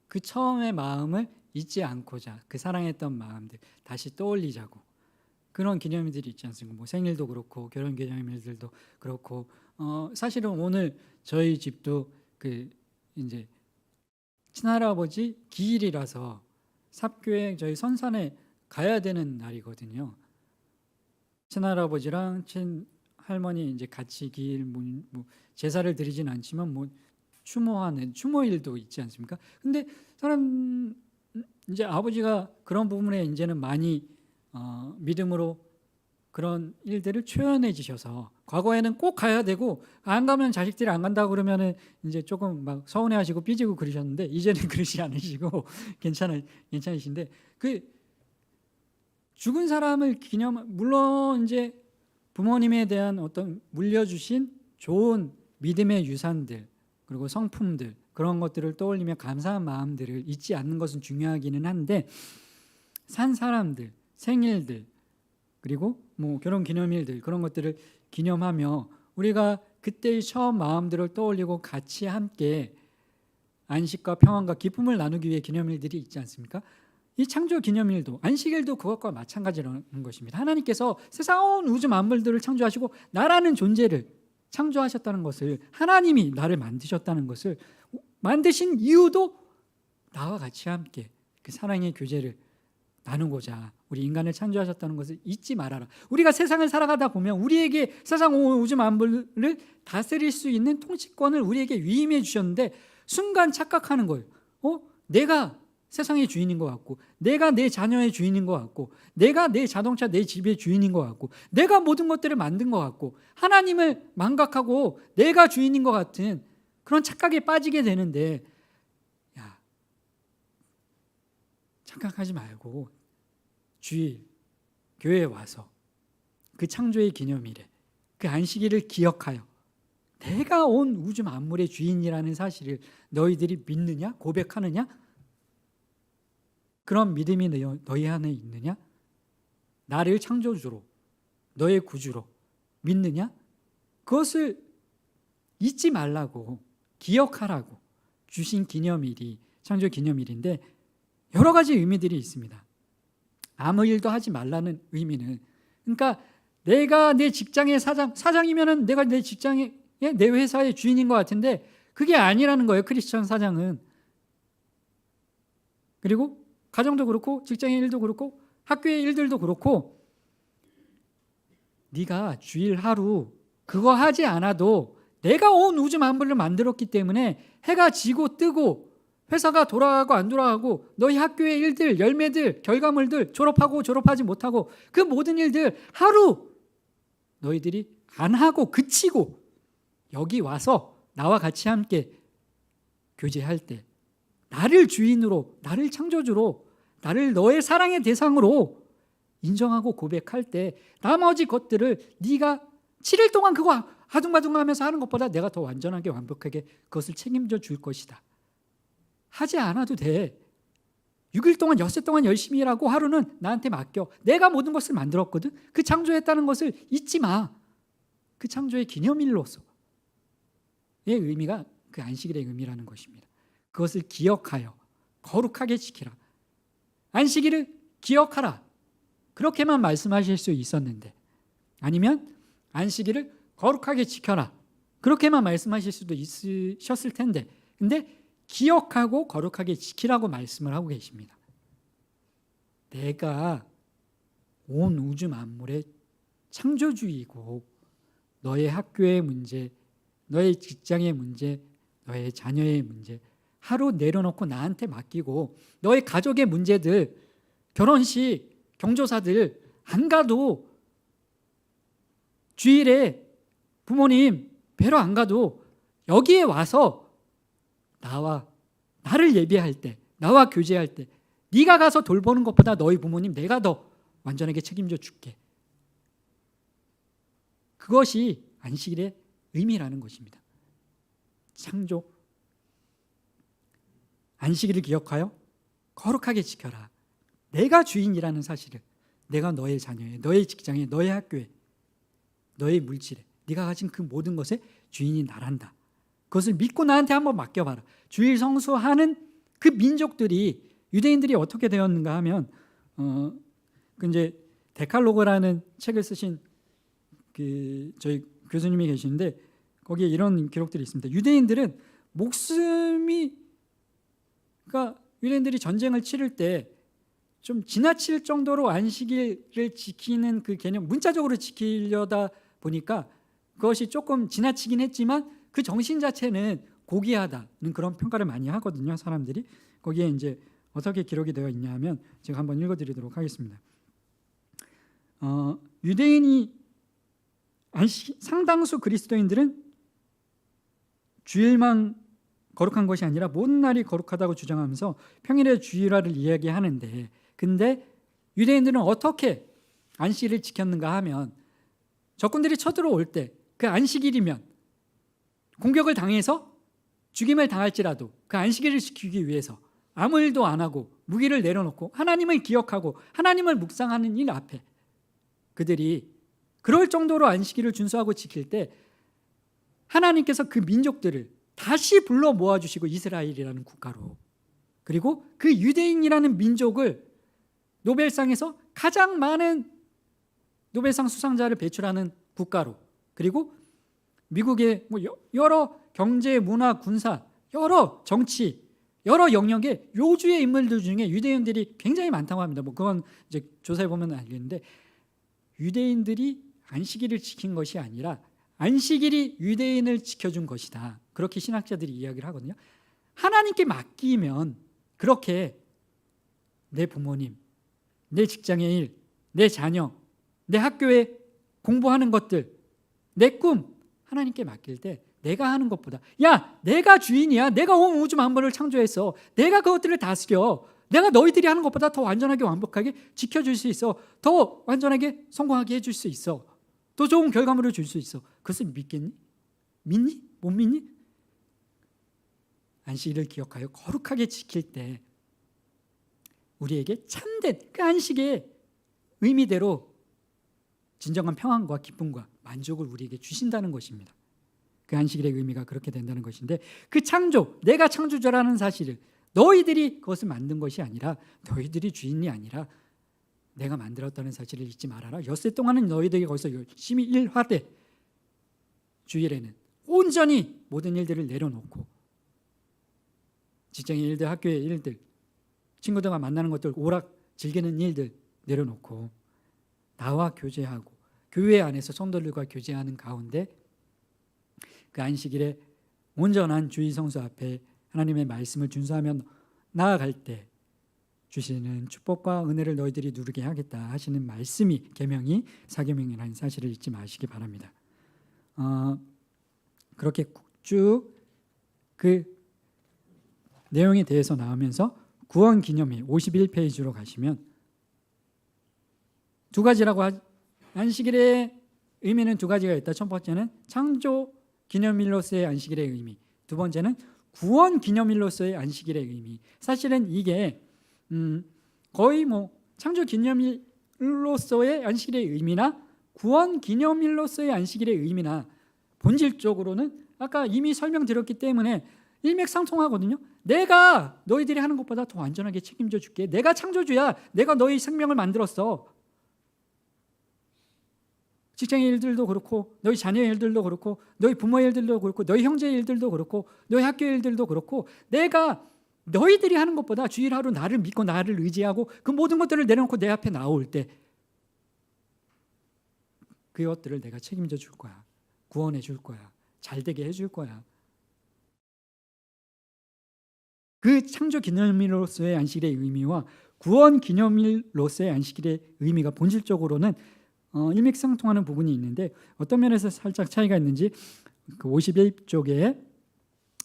그 처음의 마음을 잊지 않고자, 그 사랑했던 마음들 다시 떠올리자고. 그런 기념일들이 있지 않습니까? 뭐 생일도 그렇고 결혼 기념일들도 그렇고, 사실은 오늘 저희 집도 그 이제 친할아버지 기일이라서 삽교에 저희 선산에 가야 되는 날이거든요. 친할아버지랑 친할머니 이제 같이 기일 뭐 제사를 드리진 않지만 뭐 추모하는 추모일도 있지 않습니까? 근데 사람 이제 아버지가 그런 부분에 이제는 많이 믿음으로 그런 일들을 초연해지셔서 과거에는 꼭 가야 되고 안 가면 자식들이 안 간다고 그러면은 이제 조금 막 서운해하시고 삐지고 그러셨는데 이제는 그러지 않으시고 괜찮으신데 그 죽은 사람을 물론 이제 부모님에 대한 어떤 물려주신 좋은 믿음의 유산들 그리고 성품들 그런 것들을 떠올리며 감사한 마음들을 잊지 않는 것은 중요하기는 한데 산 사람들 생일들 그리고 뭐 결혼 기념일들 그런 것들을 기념하며 우리가 그때의 처음 마음들을 떠올리고 같이 함께 안식과 평안과 기쁨을 나누기 위해 기념일들이 있지 않습니까? 이 창조 기념일도 안식일도 그것과 마찬가지라는 것입니다. 하나님께서 세상 온 우주 만물들을 창조하시고 나라는 존재를 창조하셨다는 것을 하나님이 나를 만드셨다는 것을 만드신 이유도 나와 같이 함께 그 사랑의 교제를 나누고자 우리 인간을 창조하셨다는 것을 잊지 말아라. 우리가 세상을 살아가다 보면 우리에게 세상 온 우주 만물을 다스릴 수 있는 통치권을 우리에게 위임해 주셨는데 순간 착각하는 거예요. 내가 세상의 주인인 것 같고 내가 내 자녀의 주인인 것 같고 내가 내 자동차 내 집의 주인인 것 같고 내가 모든 것들을 만든 것 같고 하나님을 망각하고 내가 주인인 것 같은 그런 착각에 빠지게 되는데 야, 착각하지 말고 주일 교회에 와서 그 창조의 기념일에 그 안식일을 기억하여 내가 온 우주 만물의 주인이라는 사실을 너희들이 믿느냐? 고백하느냐? 그런 믿음이 너희 안에 있느냐? 나를 창조주로 너의 구주로 믿느냐? 그것을 잊지 말라고 기억하라고 주신 기념일이 창조 기념일인데 여러 가지 의미들이 있습니다. 아무 일도 하지 말라는 의미는 그러니까 내가 내 직장의 사장이면은 내가 내 직장의 내 회사의 주인인 것 같은데 그게 아니라는 거예요. 크리스천 사장은. 그리고 가정도 그렇고 직장의 일도 그렇고 학교의 일들도 그렇고 네가 주일 하루 그거 하지 않아도 내가 온 우주 만물을 만들었기 때문에 해가 지고 뜨고 회사가 돌아가고 안 돌아가고 너희 학교의 일들, 열매들, 결과물들 졸업하고 졸업하지 못하고 그 모든 일들 하루 너희들이 안 하고 그치고 여기 와서 나와 같이 함께 교제할 때 나를 주인으로 나를 창조주로 나를 너의 사랑의 대상으로 인정하고 고백할 때 나머지 것들을 네가 7일 동안 그거 아둥바둥하면서 하는 것보다 내가 더 완전하게 완벽하게 그것을 책임져 줄 것이다. 하지 않아도 돼. 6일 동안 엿새 동안 열심히 일하고 하루는 나한테 맡겨. 내가 모든 것을 만들었거든. 그 창조했다는 것을 잊지 마. 그 창조의 기념일로서 의 의미가 그 안식일의 의미라는 것입니다. 그것을 기억하여 거룩하게 지키라. 안식일을 기억하라. 그렇게만 말씀하실 수 있었는데 아니면 안식일을 거룩하게 지켜라. 그렇게만 말씀하실 수도 있으셨을 텐데 근데 기억하고 거룩하게 지키라고 말씀을 하고 계십니다. 내가 온 우주 만물의 창조주이고 너의 학교의 문제, 너의 직장의 문제, 너의 자녀의 문제 하루 내려놓고 나한테 맡기고 너의 가족의 문제들, 결혼식, 경조사들 안 가도 주일에 부모님 뵈러 안 가도 여기에 와서 나를 예배할 때 나와 교제할 때 네가 가서 돌보는 것보다 너희 부모님 내가 더 완전하게 책임져 줄게. 그것이 안식일의 의미라는 것입니다. 창조 안식일을 기억하여 거룩하게 지켜라. 내가 주인이라는 사실을, 내가 너의 자녀에, 너의 직장에, 너의 학교에, 너의 물질에, 네가 가진 그 모든 것의 주인이 나란다. 그것을 믿고 나한테 한번 맡겨봐라. 주일 성수하는 그 민족들이, 유대인들이 어떻게 되었는가 하면 그 이제 데칼로그라는 책을 쓰신 그 저희 교수님이 계시는데 거기에 이런 기록들이 있습니다. 유대인들은 그러니까 유대인들이 전쟁을 치를 때 좀 지나칠 정도로 안식일을 지키는 그 개념, 문자적으로 지키려다 보니까 그것이 조금 지나치긴 했지만 그 정신 자체는 고귀하다는 그런 평가를 많이 하거든요, 사람들이. 거기에 이제 어떻게 기록이 되어 있냐 하면 제가 한번 읽어드리도록 하겠습니다. 유대인이 상당수 그리스도인들은 주일만 거룩한 것이 아니라 모든 날이 거룩하다고 주장하면서 평일의 주일화를 이야기하는데, 근데 유대인들은 어떻게 안식일을 지켰는가 하면 적군들이 쳐들어올 때 그 안식일이면 공격을 당해서 죽임을 당할지라도 그 안식일을 지키기 위해서 아무 일도 안 하고 무기를 내려놓고 하나님을 기억하고 하나님을 묵상하는 일 앞에 그들이 그럴 정도로 안식일을 준수하고 지킬 때 하나님께서 그 민족들을 다시 불러 모아주시고 이스라엘이라는 국가로, 그리고 그 유대인이라는 민족을 노벨상에서 가장 많은 노벨상 수상자를 배출하는 국가로, 그리고 미국의 여러 경제, 문화, 군사, 여러 정치, 여러 영역의 요주의 인물들 중에 유대인들이 굉장히 많다고 합니다. 그건 이제 조사해 보면 알겠는데, 유대인들이 안식일을 지킨 것이 아니라 안식일이 유대인을 지켜준 것이다. 그렇게 신학자들이 이야기를 하거든요. 하나님께 맡기면 그렇게 내 부모님, 내 직장의 일, 내 자녀, 내 학교에 공부하는 것들, 내 꿈 하나님께 맡길 때 내가 하는 것보다, 야, 내가 주인이야. 내가 온 우주 만물을 창조했어. 내가 그것들을 다스려. 내가 너희들이 하는 것보다 더 완전하게 완벽하게 지켜줄 수 있어. 더 완전하게 성공하게 해줄 수 있어. 더 좋은 결과물을 줄 수 있어. 그것을 믿겠니? 믿니? 못 믿니? 안식일을 기억하여 거룩하게 지킬 때 우리에게 참된 그 안식의 의미대로 진정한 평안과 기쁨과 만족을 우리에게 주신다는 것입니다. 그 안식일의 의미가 그렇게 된다는 것인데, 그 창조, 내가 창조자라는 사실을, 너희들이 그것을 만든 것이 아니라, 너희들이 주인이 아니라 내가 만들었다는 사실을 잊지 말아라. 엿새 동안은 너희들이 거기서 열심히 일하되 주일에는 온전히 모든 일들을 내려놓고 직장의 일들, 학교의 일들, 친구들과 만나는 것들, 오락 즐기는 일들 내려놓고 나와 교제하고 교회 안에서 성도들과 교제하는 가운데 그 안식일에 온전한 주일 성수 앞에 하나님의 말씀을 준수하며 나아갈 때 주시는 축복과 은혜를 너희들이 누리게 하겠다 하시는 말씀이, 계명이 사계명이라는 사실을 잊지 마시기 바랍니다. 그렇게 쭉 그 내용에 대해서 나오면서 구원기념일 51페이지로 가시면 두 가지라고 안식일의 의미는 두 가지가 있다. 첫 번째는 창조 기념일로서의 안식일의 의미, 두 번째는 구원 기념일로서의 안식일의 의미. 사실은 이게 거의 창조 기념일로서의 안식일의 의미나 구원 기념일로서의 안식일의 의미나 본질적으로는 아까 이미 설명드렸기 때문에 일맥상통하거든요. 내가 너희들이 하는 것보다 더 완전하게 책임져 줄게. 내가 창조주야. 내가 너희 생명을 만들었어. 직장의 일들도 그렇고, 너희 자녀의 일들도 그렇고, 너희 부모의 일들도 그렇고, 너희 형제의 일들도 그렇고, 너희 학교의 일들도 그렇고, 내가 너희들이 하는 것보다 주일 하루 나를 믿고 나를 의지하고 그 모든 것들을 내려놓고 내 앞에 나올 때 그것들을 내가 책임져 줄 거야. 구원해 줄 거야. 잘되게 해줄 거야. 그 창조 기념일로서의 안식일의 의미와 구원 기념일로서의 안식일의 의미가 본질적으로는 일맥상통하는 부분이 있는데, 어떤 면에서 살짝 차이가 있는지 그 51쪽에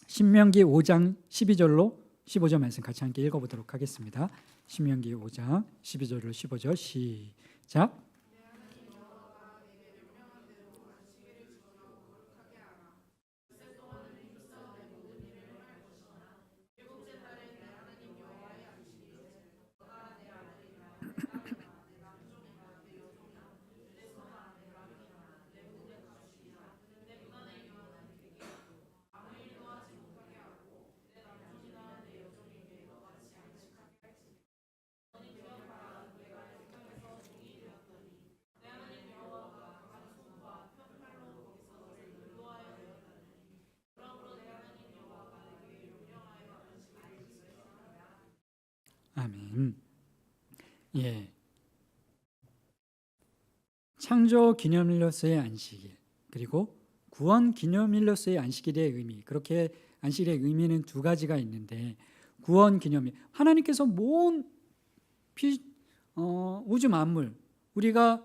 신명기 5장 12절로 15절 말씀 같이 함께 읽어보도록 하겠습니다. 신명기 5장 12절로 15절 시작. 아멘. 예. 창조 기념일로서의 안식일, 그리고 구원 기념일로서의 안식일의 의미, 그렇게 안식일의 의미는 두 가지가 있는데, 구원 기념일, 하나님께서 모든 우주 만물, 우리가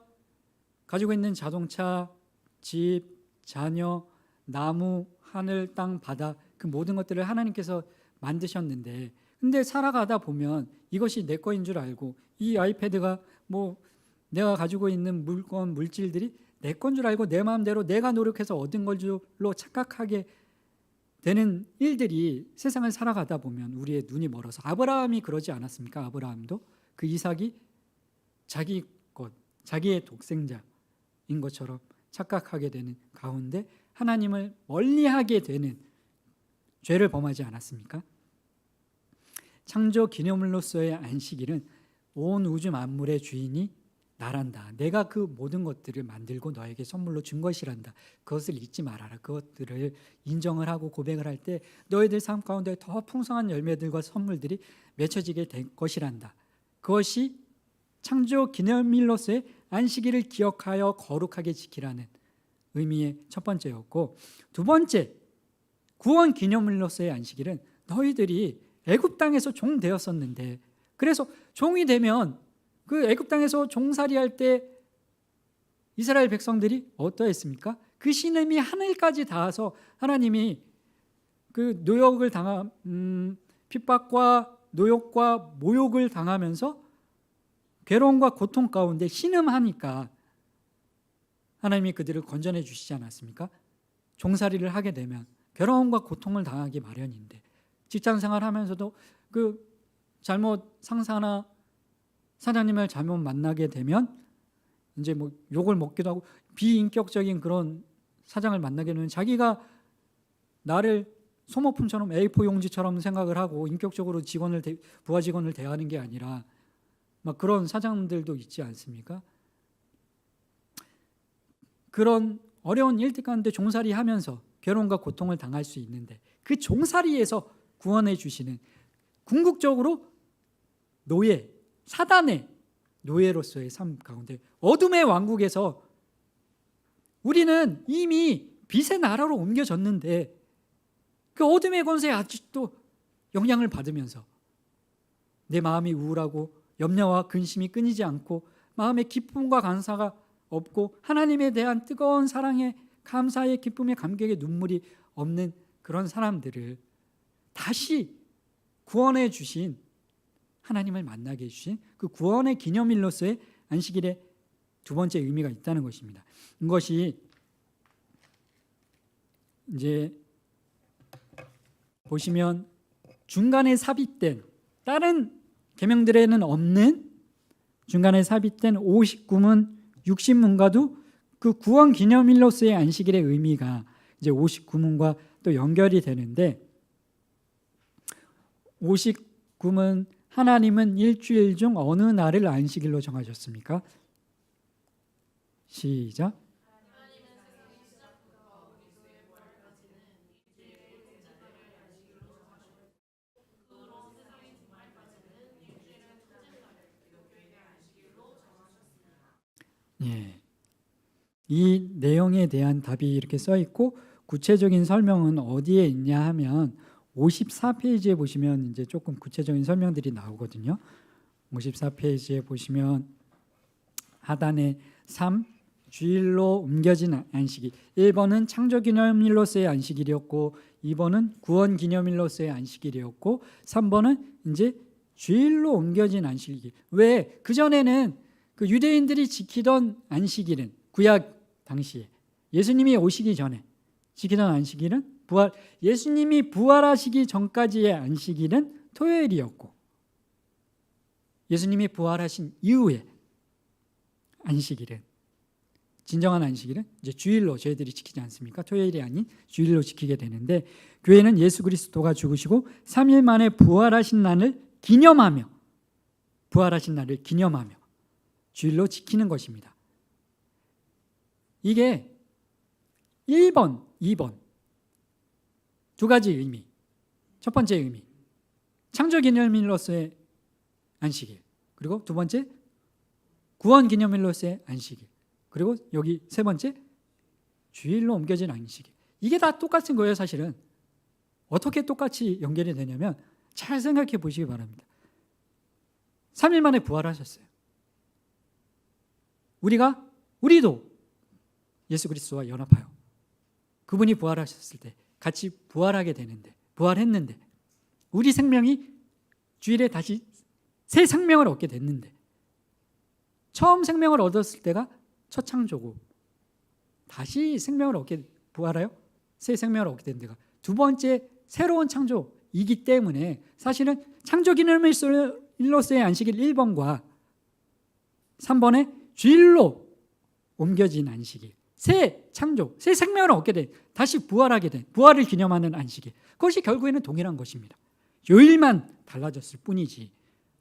가지고 있는 자동차, 집, 자녀, 나무, 하늘, 땅, 바다, 그 모든 것들을 하나님께서 만드셨는데, 근데 살아가다 보면 이것이 내 거인 줄 알고, 이 아이패드가 뭐 내가 가지고 있는 물건, 물질들이 내 건 줄 알고 내 마음대로 내가 노력해서 얻은 걸로 착각하게 되는 일들이 세상을 살아가다 보면 우리의 눈이 멀어서, 아브라함이 그러지 않았습니까? 아브라함도 그 이삭이 자기 것, 자기의 독생자인 것처럼 착각하게 되는 가운데 하나님을 멀리하게 되는 죄를 범하지 않았습니까? 창조 기념일로서의 안식일은 온 우주 만물의 주인이 나란다. 내가 그 모든 것들을 만들고 너에게 선물로 준 것이란다. 그것을 잊지 말아라. 그것들을 인정을 하고 고백을 할 때 너희들 삶 가운데 더 풍성한 열매들과 선물들이 맺혀지게 될 것이란다. 그것이 창조 기념일로서의 안식일을 기억하여 거룩하게 지키라는 의미의 첫 번째였고, 두 번째, 구원 기념일로서의 안식일은 너희들이 애굽 땅에서 종 되었었는데, 그래서 종이 되면 그 애굽 땅에서 종살이할 때 이스라엘 백성들이 어떠했습니까? 그 신음이 하늘까지 닿아서 하나님이 그 노역을 핍박과 노역과 모욕을 당하면서 괴로움과 고통 가운데 신음하니까 하나님이 그들을 건져내 주시지 않았습니까? 종살이를 하게 되면 괴로움과 고통을 당하기 마련인데, 직장생활 하면서도 그 잘못 상사나 사장님을 잘못 만나게 되면 이제 뭐 욕을 먹기도 하고, 비인격적인 그런 사장을 만나게 되면 자기가 나를 소모품처럼 A4 용지처럼 생각을 하고 인격적으로 부하 직원을 대하는 게 아니라 막 그런 사장들도 있지 않습니까? 그런 어려운 일들 가운데 종살이 하면서 괴로움과 고통을 당할 수 있는데, 그 종살이에서 구원해 주시는, 궁극적으로 노예, 사단의 노예로서의 삶 가운데, 어둠의 왕국에서 우리는 이미 빛의 나라로 옮겨졌는데 그 어둠의 권세에 아직도 영향을 받으면서 내 마음이 우울하고 염려와 근심이 끊이지 않고 마음에 기쁨과 감사가 없고 하나님에 대한 뜨거운 사랑의 감사의 기쁨의 감격의 눈물이 없는 그런 사람들을 다시 구원해 주신, 하나님을 만나게 해주신 그 구원의 기념일로서의 안식일의 두 번째 의미가 있다는 것입니다. 이것이 이제 보시면 중간에 삽입된, 다른 계명들에는 없는 중간에 삽입된 59문, 60문과도 그 구원 기념일로서의 안식일의 의미가 이제 59문과 또 연결이 되는데, 59문, 하나님은 일주일 중 어느 날을 안식일로 정하셨습니까? 시작. 예. 이 내용에 대한 답이 이렇게 써 있고, 구체적인 설명은 어디에 있냐 하면 54페이지에 보시면 이제 조금 구체적인 설명들이 나오거든요. 54페이지에 보시면 하단에 3, 주일로 옮겨진 안식일. 1번은 창조기념일로서의 안식일이었고, 2번은 구원기념일로서의 안식일이었고, 3번은 이제 주일로 옮겨진 안식일. 왜? 그전에는 그 유대인들이 지키던 안식일은, 구약 당시에 예수님이 오시기 전에 지키던 안식일은 예수님이 부활하시기 전까지의 안식일은 토요일이었고, 예수님이 부활하신 이후에 안식일은, 진정한 안식일은 이제 주일로 저희들이 지키지 않습니까? 토요일이 아닌 주일로 지키게 되는데, 교회는 예수 그리스도가 죽으시고 3일 만에 부활하신 날을 기념하며 주일로 지키는 것입니다. 이게 1번, 2번 두 가지 의미. 첫 번째 의미, 창조기념일로서의 안식일. 그리고 두 번째 구원 기념일로서의 안식일. 그리고 여기 세 번째 주일로 옮겨진 안식일. 이게 다 똑같은 거예요, 사실은. 어떻게 똑같이 연결이 되냐면 잘 생각해 보시기 바랍니다. 3일 만에 부활하셨어요. 우리도 예수 그리스도와 연합하여 그분이 부활하셨을 때 같이 부활하게 되는데, 부활했는데, 우리 생명이 주일에 다시 새 생명을 얻게 됐는데, 처음 생명을 얻었을 때가 첫 창조고, 다시 생명을 얻게, 부활하여 새 생명을 얻게 된 데가 두 번째 새로운 창조이기 때문에 사실은 창조 기념일로서의 안식일 1번과 3번의 주일로 옮겨진 안식일, 새 창조, 새 생명을 얻게 된, 다시 부활하게 된, 부활을 기념하는 안식일, 그것이 결국에는 동일한 것입니다. 요일만 달라졌을 뿐이지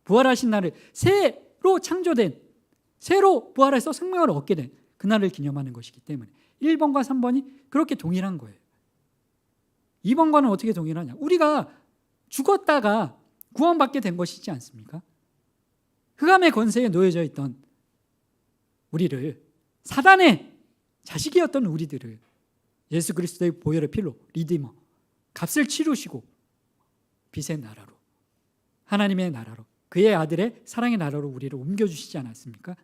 부활하신 날을 새로 창조된, 새로 부활해서 생명을 얻게 된 그날을 기념하는 것이기 때문에 1번과 3번이 그렇게 동일한 거예요. 2번과는 어떻게 동일하냐? 우리가 죽었다가 구원받게 된 것이지 않습니까? 흑암의 권세에 놓여져 있던 우리를, 사단의 자식이었던 우리들을 예수 그리스도의 보혈의 피로, 리디머, 값을 치르시고 빛의 나라로, 하나님의 나라로, 그의 아들의 사랑의 나라로 우리를 옮겨주시지 않았습니까?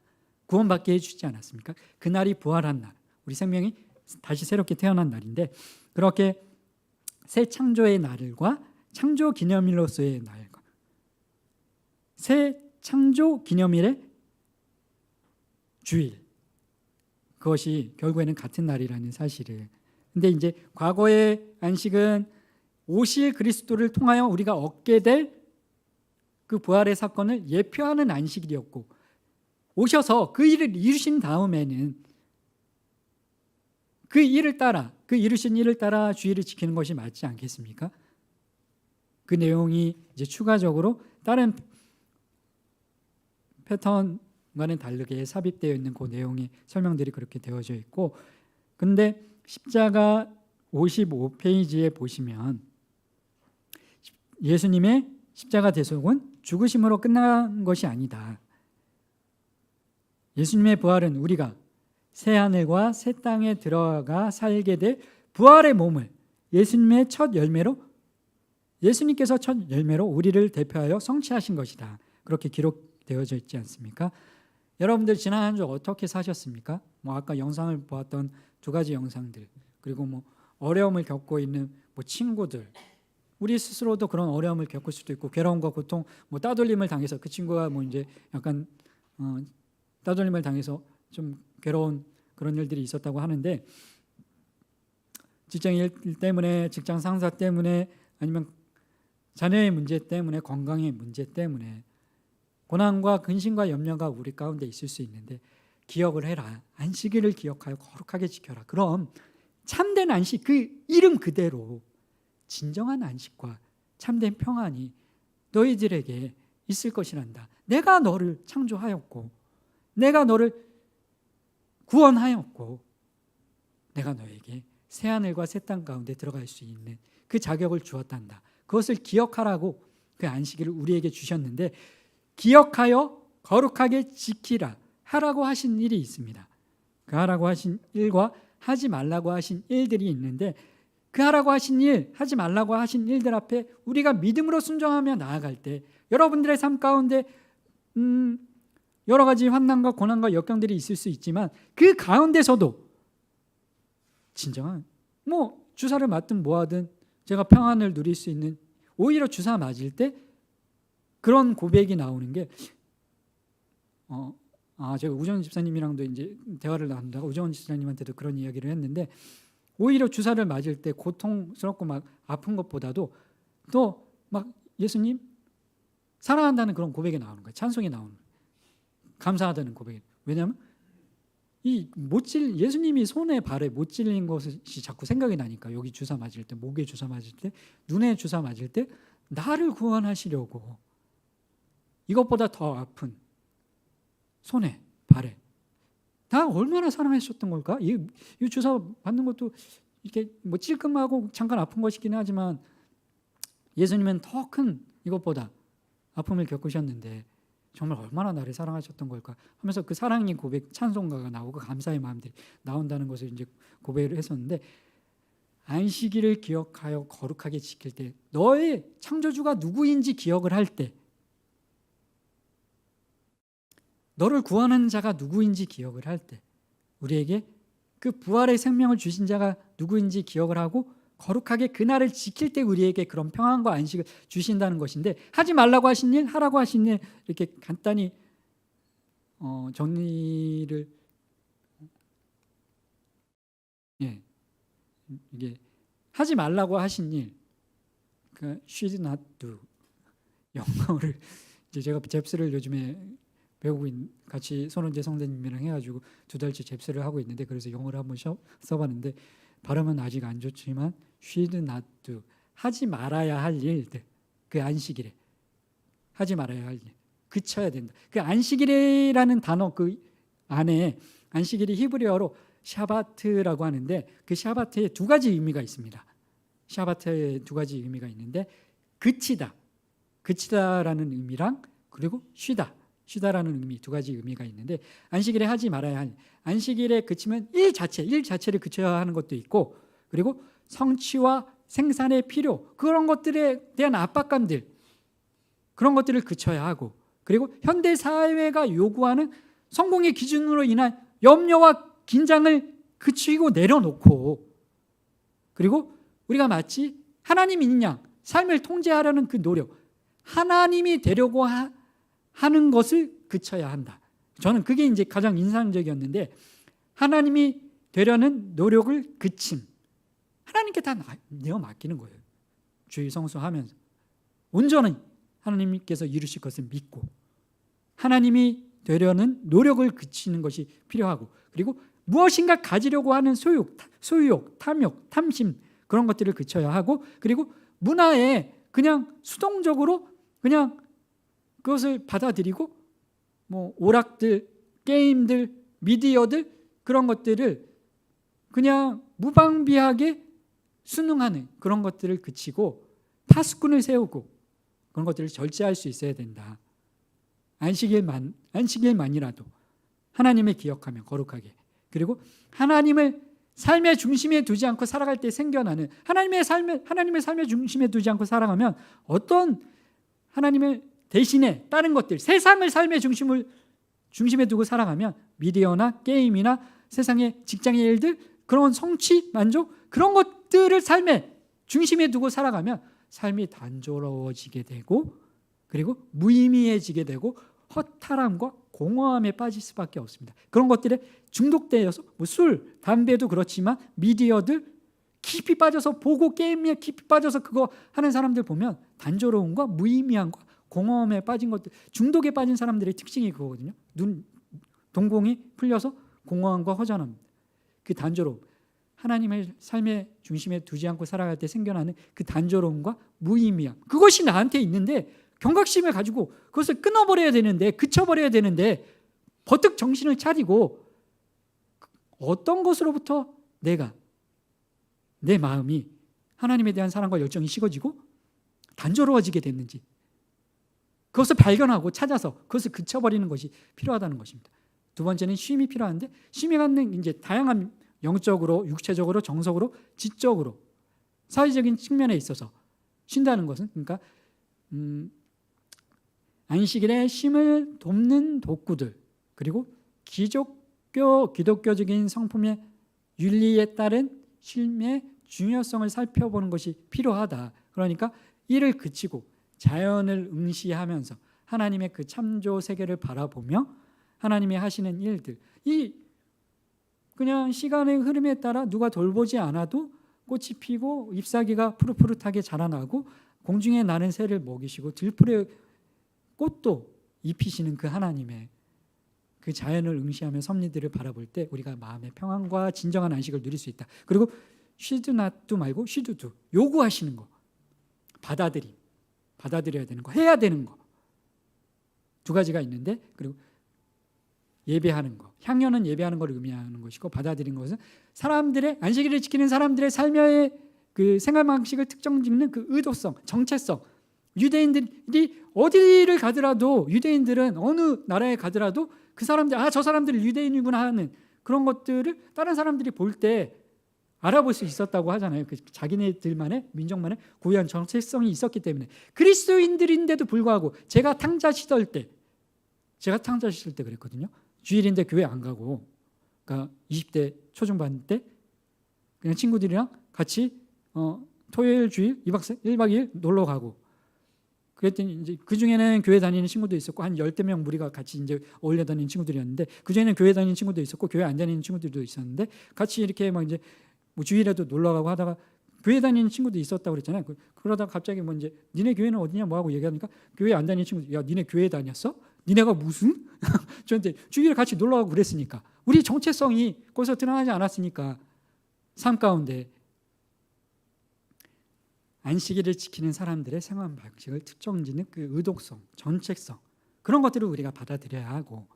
구원받게 해주시지 않았습니까? 그날이 부활한 날, 우리 생명이 다시 새롭게 태어난 날인데, 그렇게 새 창조의 날과 창조 기념일로서의 날과 새 창조 기념일의 주일, 그것이 결국에는 같은 날이라는 사실을. 근데 이제 과거의 안식은 오실 그리스도를 통하여 우리가 얻게 될 그 부활의 사건을 예표하는 안식일이었고, 오셔서 그 일을 이루신 다음에는 그 일을 따라, 그 이루신 일을 따라 주일을 지키는 것이 맞지 않겠습니까? 그 내용이 이제 추가적으로 다른 패턴과는 다르게 삽입되어 있는 그 내용의 설명들이 그렇게 되어져 있고, 근데 십자가 55페이지에 보시면 예수님의 십자가 대속은 죽으심으로 끝난 것이 아니다. 예수님의 부활은 우리가 새 하늘과 새 땅에 들어가 살게 될 부활의 몸을 예수님의 첫 열매로, 예수님께서 첫 열매로 우리를 대표하여 성취하신 것이다. 그렇게 기록되어져 있지 않습니까? 여러분들 지난 한 주 어떻게 사셨습니까? 아까 영상을 보았던 두 가지 영상들, 그리고 어려움을 겪고 있는 친구들, 우리 스스로도 그런 어려움을 겪을 수도 있고, 괴로움과 고통, 따돌림을 당해서, 그 친구가 이제 약간 따돌림을 당해서 좀 괴로운 그런 일들이 있었다고 하는데, 직장 일 때문에, 직장 상사 때문에, 아니면 자녀의 문제 때문에, 건강의 문제 때문에 고난과 근심과 염려가 우리 가운데 있을 수 있는데, 기억을 해라. 안식일을 기억하여 거룩하게 지켜라. 그럼 참된 안식, 그 이름 그대로 진정한 안식과 참된 평안이 너희들에게 있을 것이란다. 내가 너를 창조하였고, 내가 너를 구원하였고, 내가 너에게 새하늘과 새 땅 가운데 들어갈 수 있는 그 자격을 주었단다. 그것을 기억하라고 그 안식일을 우리에게 주셨는데, 기억하여 거룩하게 지키라 하라고 하신 일이 있습니다. 그 하라고 하신 일과 하지 말라고 하신 일들이 있는데, 그 하라고 하신 일, 하지 말라고 하신 일들 앞에 우리가 믿음으로 순종하며 나아갈 때 여러분들의 삶 가운데 여러 가지 환난과 고난과 역경들이 있을 수 있지만, 그 가운데서도 진정한 주사를 맞든 뭐하든 제가 평안을 누릴 수 있는, 오히려 주사 맞을 때 그런 고백이 나오는 게, 제가 우정 집사님이랑도 이제 대화를 나눈다가 우정 집사님한테도 그런 이야기를 했는데, 오히려 주사를 맞을 때 고통스럽고 아픈 것보다도 또 예수님 사랑한다는 그런 고백이 나오는 거예요. 찬송이 나오는 거예요. 감사하다는 고백이. 왜냐하면 예수님이 손에 발에 못 찔린 것이 자꾸 생각이 나니까, 여기 주사 맞을 때, 목에 주사 맞을 때, 눈에 주사 맞을 때 나를 구원하시려고 이것보다 더 아픈 손에 발에 나 얼마나 사랑하셨던 걸까? 이 주사 받는 것도 이렇게 찔끔하고 잠깐 아픈 것이긴 하지만, 예수님은 더 큰 이것보다 아픔을 겪으셨는데 정말 얼마나 나를 사랑하셨던 걸까 하면서 그 사랑의 고백 찬송가가 나오고 감사의 마음들이 나온다는 것을 이제 고백을 했었는데, 안식일을 기억하여 거룩하게 지킬 때, 너의 창조주가 누구인지 기억을 할 때, 너를 구하는 자가 누구인지 기억을 할 때, 우리에게 그 부활의 생명을 주신 자가 누구인지 기억을 하고 거룩하게 그날을 지킬 때 우리에게 그런 평안과 안식을 주신다는 것인데, 하지 말라고 하신 일, 하라고 하신 일, 이렇게 간단히 정리를 이게 하지 말라고 하신 일, 그 should not do, 영어를 이제 제가 잽스를 요즘에 배우고 같이 손원재 성대님이랑 해가지고 2달째 잽스를 하고 있는데, 그래서 영어를 한번 써봤는데 발음은 아직 안 좋지만 should not do, 하지 말아야 할 일들, 그 안식일에 하지 말아야 할 일, 그쳐야 된다. 그 안식일이라는 단어 그 안에, 안식일이 히브리어로 샤바트라고 하는데, 그 샤바트에 2가지 의미가 있습니다. 샤바트에 2가지 의미가 있는데, 그치다, 그치다라는 의미랑, 그리고 쉬다라는 의미, 2가지 의미가 있는데, 안식일에 하지 말아야 할, 안식일에 그치면 일 자체를 그쳐야 하는 것도 있고, 그리고 성취와 생산의 필요, 그런 것들에 대한 압박감들, 그런 것들을 그쳐야 하고, 그리고 현대 사회가 요구하는 성공의 기준으로 인한 염려와 긴장을 그치고 내려놓고, 그리고 우리가 마치 하나님인 양 삶을 통제하려는 그 노력, 하나님이 되려고 하는 것을 그쳐야 한다. 저는 그게 이제 가장 인상적이었는데, 하나님이 되려는 노력을 그침, 하나님께 다 내어 맡기는 거예요. 주의 성수하면서 온전히 하나님께서 이루실 것을 믿고, 하나님이 되려는 노력을 그치는 것이 필요하고, 그리고 무엇인가 가지려고 하는 소유욕, 탐욕, 탐심, 그런 것들을 그쳐야 하고, 그리고 문화에 그냥 수동적으로 그냥 그것을 받아들이고, 뭐 오락들, 게임들, 미디어들, 그런 것들을 그냥 무방비하게 순응하는 그런 것들을 그치고 파수꾼을 세우고 그런 것들을 절제할 수 있어야 된다. 안식일만이라도 하나님을 기억하며 거룩하게, 그리고 하나님을 삶의 중심에 두지 않고 살아갈 때 생겨나는, 하나님의 삶의 중심에 두지 않고 살아가면 어떤 하나님을 대신에 다른 것들, 세상을 삶의 중심에 두고 살아가면 미디어나 게임이나 세상의 직장의 일들, 그런 성취, 만족, 그런 것들을 삶의 중심에 두고 살아가면 삶이 단조로워지게 되고, 그리고 무의미해지게 되고 허탈함과 공허함에 빠질 수밖에 없습니다. 그런 것들에 중독되어서 술, 담배도 그렇지만 미디어들 깊이 빠져서 보고, 게임에 깊이 빠져서 그거 하는 사람들 보면 단조로움과 무의미함과 공허함에 빠진 것들, 중독에 빠진 사람들의 특징이 그거거든요. 동공이 풀려서 공허함과 허전함, 그 단조로움, 하나님의 삶의 중심에 두지 않고 살아갈 때 생겨나는 그 단조로움과 무의미함, 그것이 나한테 있는데 경각심을 가지고 그것을 끊어버려야 되는데, 그쳐버려야 되는데, 버뜩 정신을 차리고 어떤 것으로부터 내 마음이 하나님에 대한 사랑과 열정이 식어지고 단조로워지게 됐는지, 그것을 발견하고 찾아서 그것을 그쳐버리는 것이 필요하다는 것입니다. 2번째는 쉼이 필요한데, 쉼이 갖는 이제 다양한 영적으로, 육체적으로, 정서적으로, 지적으로, 사회적인 측면에 있어서 쉰다는 것은, 그러니까 안식일에 쉼을 돕는 도구들, 그리고 기독교적인 성품의 윤리에 따른 쉼의 중요성을 살펴보는 것이 필요하다. 그러니까 이를 그치고 자연을 응시하면서 하나님의 그 창조 세계를 바라보며 하나님이 하시는 일들, 이 그냥 시간의 흐름에 따라 누가 돌보지 않아도 꽃이 피고 잎사귀가 푸릇푸릇하게 자라나고 공중에 나는 새를 먹이시고 들풀에 꽃도 입히시는 그 하나님의 그 자연을 응시하며 섭리들을 바라볼 때 우리가 마음의 평안과 진정한 안식을 누릴 수 있다. 그리고 should not do 말고 should do, 요구하시는 거, 받아들여야 되는 거, 해야 되는 거, 2가지가 있는데, 그리고 예배하는 거, 향연은 예배하는 걸 의미하는 것이고, 받아들이는 것은 사람들의 안식일을 지키는 사람들의 삶의 그 생활 방식을 특정 짓는 그 의도성, 정체성, 유대인들이 어디를 가더라도, 유대인들은 어느 나라에 가더라도 그 사람들, 저 사람들이 유대인이구나 하는 그런 것들을 다른 사람들이 볼 때 알아볼 수 있었다고 하잖아요. 그 자기네들만의, 민족만의 고유한 정체성이 있었기 때문에. 그리스도인들인데도 불구하고 제가 탕자 시절 때 그랬거든요. 주일인데 교회 안 가고, 그러니까 20대 초중반 때 그냥 친구들이랑 같이 토요일 주일 1박 2일 놀러 가고, 그랬더니 이제 그 중에는 교회 다니는 친구도 있었고, 한 10명 무리가 같이 이제 어울려 다니는 친구들이었는데, 그 중에는 교회 다니는 친구도 있었고 교회 안 다니는 친구들도 있었는데, 같이 이렇게 막 이제 뭐 주일에도 놀러 가고 하다가 교회 다니는 친구도 있었다고 그랬잖아요. 그러다가 갑자기 뭐 이제 니네 교회는 어디냐 뭐 하고 얘기하니까, 교회 안 다니는 친구들, 야 니네 교회 다녔어? 니네가 무슨? 저한테 주일에 같이 놀러 가고 그랬으니까, 우리 정체성이 거기서 드러나지 않았으니까. 삶 가운데 안식일을 지키는 사람들의 생활 방식을 특정짓는 그 의독성, 정책성, 그런 것들을 우리가 받아들여야 하고,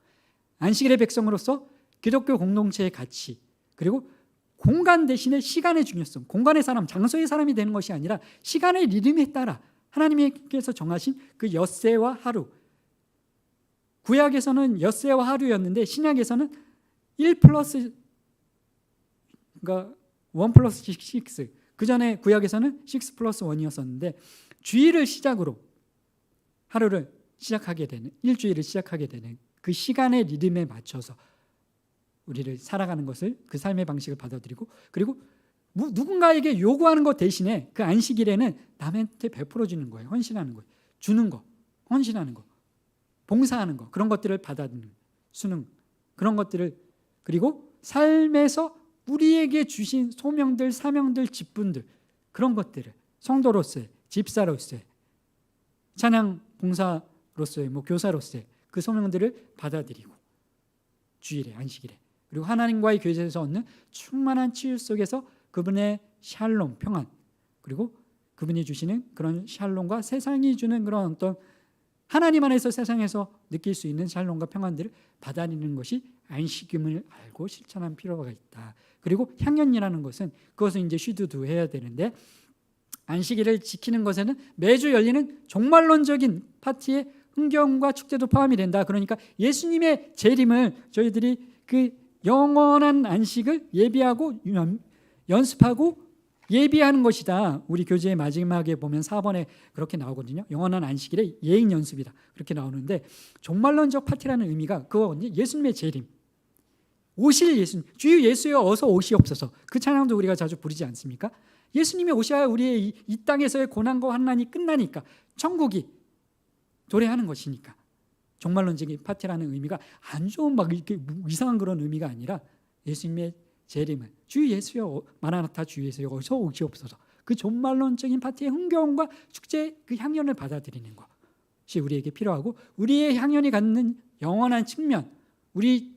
안식일의 백성으로서 기독교 공동체의 가치, 그리고 공간 대신에 시간의 중요성, 공간의 사람, 장소의 사람이 되는 것이 아니라 시간의 리듬에 따라 하나님께서 정하신 그 엿새와 하루, 구약에서는 엿새와 하루였는데 신약에서는 1 플러스, 그러니까 1 플러스 6, 그 전에 구약에서는 6 플러스 1이었었는데, 주일을 시작으로 하루를 시작하게 되는, 일주일을 시작하게 되는 그 시간의 리듬에 맞춰서 우리를 살아가는 것을, 그 삶의 방식을 받아들이고, 그리고 누군가에게 요구하는 것 대신에 그 안식일에는 남한테 베풀어 주는 거예요. 헌신하는 거예요. 주는 거, 헌신하는 거, 봉사하는 거, 그런 것들을 받아들이는 수능, 그런 것들을, 그리고 삶에서 우리에게 주신 소명들, 사명들, 직분들, 그런 것들을 성도로서의, 집사로서의, 찬양 봉사로서의, 뭐 교사로서의 그 소명들을 받아들이고, 주일에, 안식일에, 그리고 하나님과의 교제에서 얻는 충만한 치유 속에서 그분의 샬롬, 평안, 그리고 그분이 주시는 그런 샬롬과 세상이 주는 그런 어떤 하나님 안에서 세상에서 느낄 수 있는 샬롬과 평안들을 받아들이는 것이 안식임을 알고 실천할 필요가 있다. 그리고 향연이라는 것은, 그것은 이제 쉬드도 해야 되는데, 안식일을 지키는 것에는 매주 열리는 종말론적인 파티의 흥겨움과 축제도 포함이 된다. 그러니까 예수님의 재림을 저희들이 그 영원한 안식을 예비하고 연습하고 예비하는 것이다. 우리 교재의 마지막에 보면 4번에 그렇게 나오거든요. 영원한 안식일의 예행 연습이다. 그렇게 나오는데, 종말론적 파티라는 의미가 그거거든요. 예수님의 재림, 오실 예수님, 주여 예수여 어서 오시옵소서, 그 찬양도 우리가 자주 부르지 않습니까? 예수님이 오셔야 우리의 이 땅에서의 고난과 환난이 끝나니까, 천국이 도래하는 것이니까. 종말론적인 파티라는 의미가 안 좋은 막 이렇게 이상한 그런 의미가 아니라, 예수님의 재림을, 주 예수여 마라나타, 주 예수여 어서 오시옵소서, 그 종말론적인 파티의 흥겨움과 축제의 그 향연을 받아들이는 것이 우리에게 필요하고, 우리의 향연이 갖는 영원한 측면, 우리의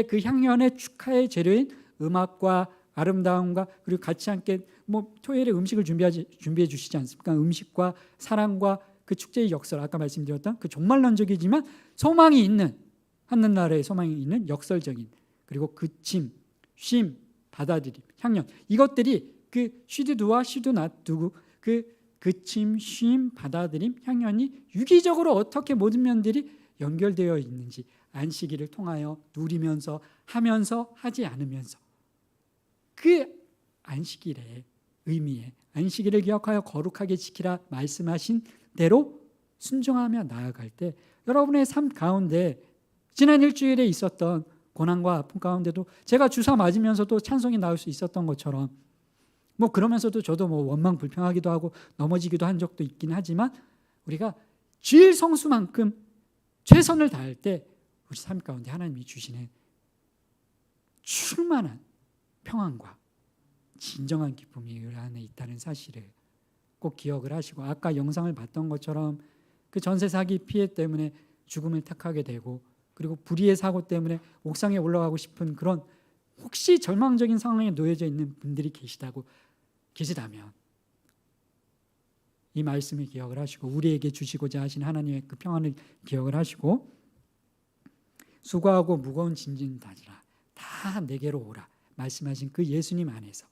그 향연의 축하의 재료인 음악과 아름다움과, 그리고 같이 함께 뭐 토요일에 음식을 준비해 주시지 않습니까? 음식과 사랑과 그 축제의 역설, 아까 말씀드렸던 그 종말론적이지만 소망이 있는, 하늘나라의 소망이 있는 역설적인, 그리고 그침, 쉼, 받아들임, 향연, 이것들이 그 쉬드두와 쉬드낫두고 그 그침, 쉼, 받아들임, 향연이 유기적으로 어떻게 모든 면들이 연결되어 있는지, 안식일을 통하여 누리면서, 하면서, 하지 않으면서, 그 안식일의 의미에, 안식일을 기억하여 거룩하게 지키라 말씀하신 대로 순종하며 나아갈 때, 여러분의 삶 가운데 지난 일주일에 있었던 고난과 아픔 가운데도 제가 주사 맞으면서도 찬송이 나올 수 있었던 것처럼, 뭐 그러면서도 저도 뭐 원망 불평하기도 하고 넘어지기도 한 적도 있긴 하지만, 우리가 주일 성수만큼 최선을 다할 때 우리 삶 가운데 하나님이 주시는 충만한 평안과 진정한 기쁨이 우리 안에 있다는 사실을 꼭 기억을 하시고, 아까 영상을 봤던 것처럼 그 전세 사기 피해 때문에 죽음을 택하게 되고, 그리고 불의의 사고 때문에 옥상에 올라가고 싶은 그런 혹시 절망적인 상황에 놓여져 있는 분들이 계시다면 이 말씀을 기억을 하시고, 우리에게 주시고자 하신 하나님의 그 평안을 기억을 하시고, 수고하고 무거운 짐진 다지라 다 내게로 오라 말씀하신 그 예수님 안에서,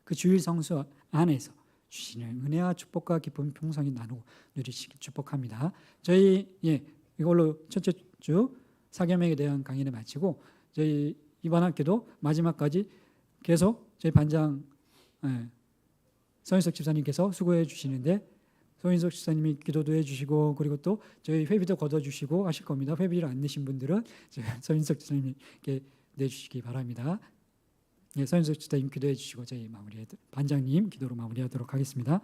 그 주일 성수 안에서 주시는 은혜와 축복과 기쁨 풍성히 나누고 누리시길 축복합니다. 저희 이걸로 첫째 주 사계명에 대한 강의를 마치고 저희 이번 학기도 마지막까지 계속 저희 반장 서인석 집사님께서 수고해 주시는데 서인석 집사님이 기도도 해주시고 그리고 또 저희 회비도 걷어주시고 하실 겁니다. 회비를 안 내신 분들은 서인석 집사님께 내주시기 바랍니다. 서인석 집사님 기도해 주시고 저희 반장님 기도로 마무리하도록 하겠습니다.